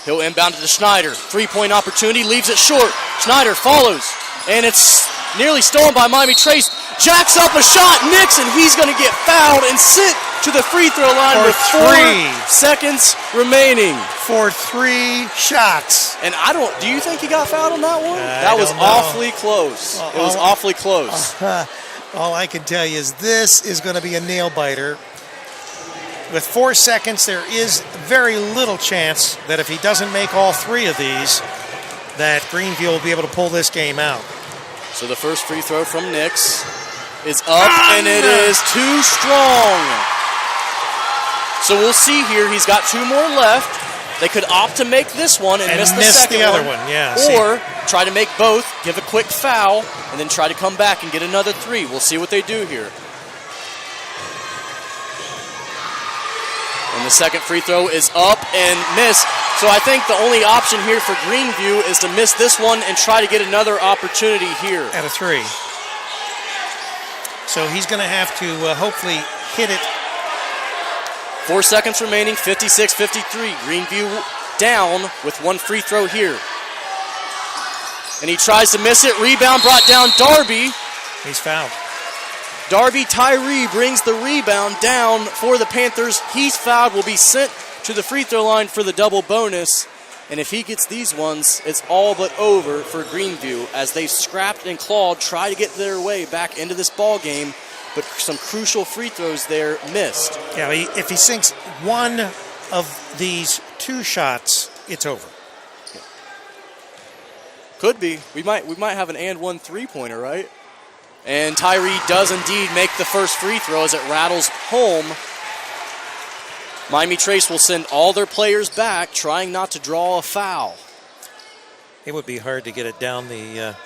He'll inbound it to Schneider. 3-point opportunity, leaves it short. Schneider follows, and it's nearly stolen by Miami Trace. Jacks up a shot, Nix, and he's going to get fouled and sent to the free throw line with 4 seconds remaining. For 3 shots. And do you think he got fouled on that one? That was awfully close. It was awfully close. All I can tell you is this is going to be a nail biter. With 4 seconds, there is very little chance that if he doesn't make all 3 of these, that Greenview will be able to pull this game out. So the first free throw from Nix is up, and it is too strong. So we'll see here. He's got 2 more left. They could opt to make this one and miss the second the other one. Yeah. Or try to make both, give a quick foul, and then try to come back and get another 3. We'll see what they do here. And the second free throw is up and missed. So I think the only option here for Greenview is to miss this one and try to get another opportunity here. At a 3. So he's going to have to hopefully hit it. 4 seconds remaining, 56-53. Greenview down with 1 free throw here. And he tries to miss it. Rebound brought down Darby. He's fouled. Darby Tyree brings the rebound down for the Panthers. He's fouled, will be sent to the free throw line for the double bonus. And if he gets these ones, it's all but over for Greenview as they've scrapped and clawed, try to get their way back into this ball game, but some crucial free throws there missed. Yeah, if he sinks one of these 2 shots, it's over. Yeah. Could be. We might have an and 1 3-pointer, right? And Tyree does indeed make the first free throw as it rattles home. Miami Trace will send all their players back, trying not to draw a foul. It would be hard to get it down the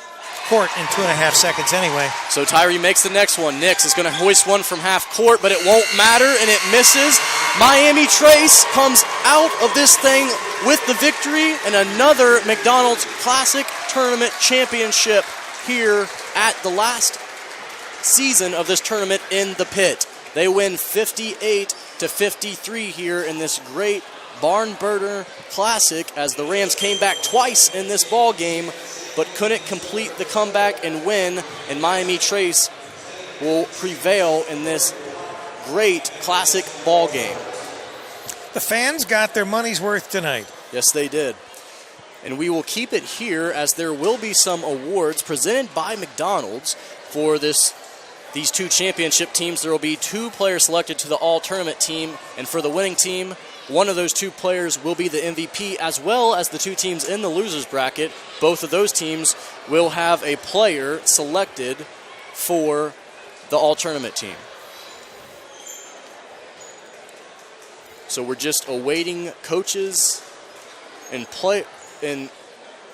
court in 2.5 seconds anyway. So Tyree makes the next one. Nix is going to hoist one from half court, but it won't matter, and it misses. Miami Trace comes out of this thing with the victory and another McDonald's Classic Tournament championship here at the last season of this tournament in the pit. They win 58-53 here in this great barn burner classic as the Rams came back twice in this ball game but couldn't complete the comeback and win, and Miami Trace will prevail in this great classic ball game. The fans got their money's worth tonight. Yes, they did. And we will keep it here as there will be some awards presented by McDonald's for these two championship teams. There will be 2 players selected to the all-tournament team, and for the winning team, one of those 2 players will be the MVP, as well as the 2 teams in the losers bracket. Both of those teams will have a player selected for the all-tournament team. So we're just awaiting coaches and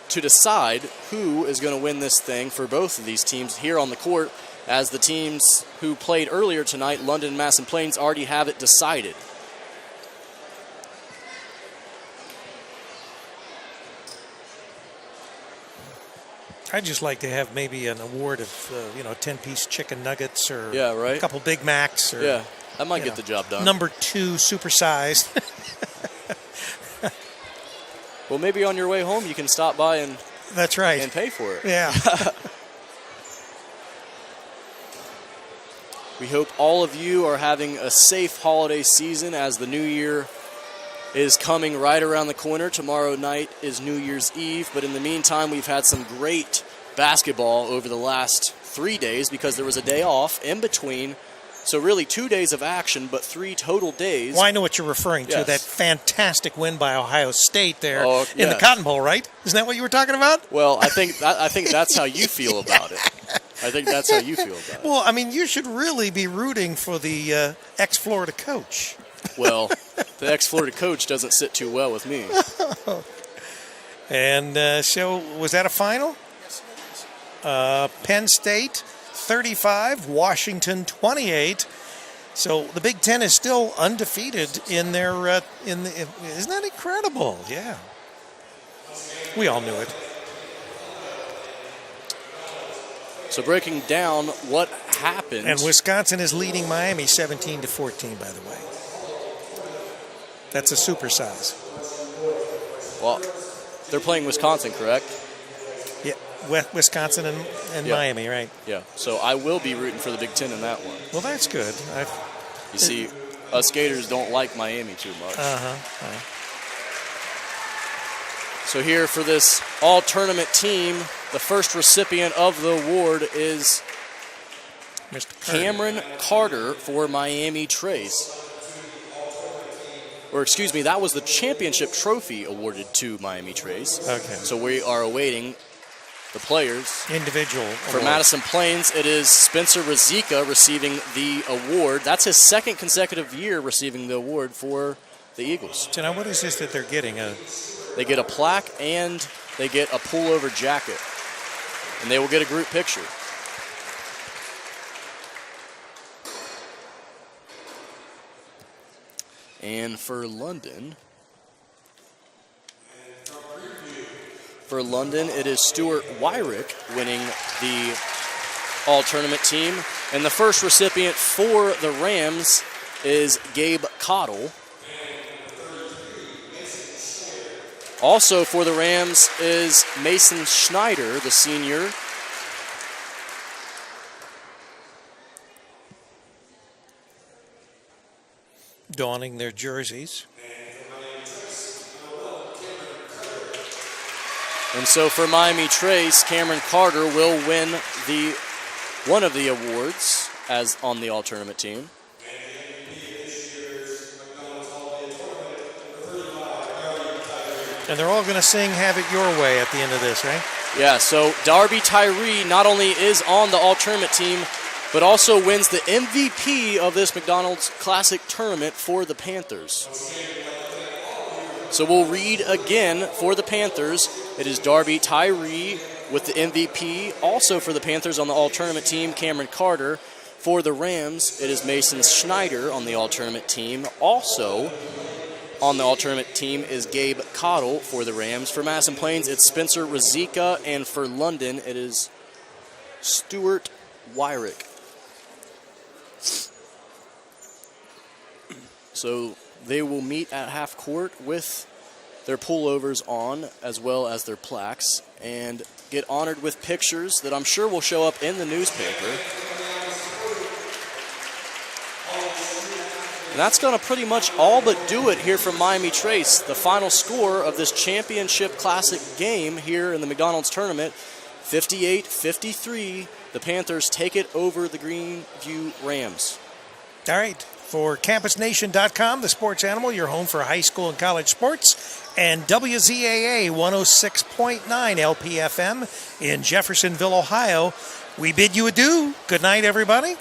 to decide who is going to win this thing for both of these teams here on the court, as the teams who played earlier tonight, London, Mass, and Plains, already have it decided. I'd just like to have maybe an award of, 10-piece chicken nuggets or right? a couple Big Macs. Or, yeah, that might get the job done. Number 2 supersized. Well, maybe on your way home you can stop by and that's right, and pay for it. Yeah. We hope all of you are having a safe holiday season as the new year is coming right around the corner. Tomorrow night is New Year's Eve, but in the meantime, we've had some great basketball over the last 3 days because there was a day off in between. So really 2 days of action, but 3 total days. Well, I know what you're referring to, Yes. that fantastic win by Ohio State there Oh, in the yes. Cotton Bowl, right? Isn't that what you were talking about? Well, I think that's how you feel about it. I think that's how you feel about it. Well, I mean, you should really be rooting for the ex-Florida coach. Well, the ex-Florida coach doesn't sit too well with me. And so, was that a final? Yes, it is. Penn State 35, Washington 28. So the Big Ten is still undefeated in their. Isn't that incredible? Yeah. We all knew it. So breaking down what happened. And Wisconsin is leading Miami 17-14, by the way. That's a supersize. Well, they're playing Wisconsin, correct? Yeah, Wisconsin and Yeah. Miami, right? Yeah. So I will be rooting for the Big Ten in that one. Well, that's good. You see, us Gators don't like Miami too much. So here for this all-tournament team, the first recipient of the award is Mr. Carter. Cameron Carter for Miami Trace. Or excuse me, that was the championship trophy awarded to Miami Trace. Okay. So we are awaiting the players. Individual For award. Madison Plains, it is Spencer Razika receiving the award. That's his second consecutive year receiving the award for the Eagles. So now what is this that they're getting? They get a plaque and they get a pullover jacket. And they will get a group picture. And for London, it is Stuart Wyrick winning the all-tournament team. And the first recipient for the Rams is Gabe Cottle. Also for the Rams is Mason Schneider, the senior. Donning their jerseys. And so for Miami Trace, Cameron Carter will win one of the awards as on the all-tournament team. And they're all going to sing Have It Your Way at the end of this, right? Yeah, so Darby Tyree not only is on the all-tournament team, but also wins the MVP of this McDonald's Classic Tournament for the Panthers. So we'll read again for the Panthers. It is Darby Tyree with the MVP. Also for the Panthers on the all-tournament team, Cameron Carter. For the Rams, it is Mason Schneider on the all-tournament team. Also on the all-tournament team is Gabe Cottle for the Rams. For Madison Plains, it's Spencer Razika. And for London, it is Stuart Wyrick. So they will meet at half court with their pullovers on as well as their plaques and get honored with pictures that I'm sure will show up in the newspaper. And that's going to pretty much all but do it here from Miami Trace. The final score of this championship classic game here in the McDonald's tournament, 58-53. The Panthers take it over the Greenview Rams. All right. For CampusNation.com, the sports animal, your home for high school and college sports, and WZAA 106.9 LPFM in Jeffersonville, Ohio. We bid you adieu. Good night, everybody.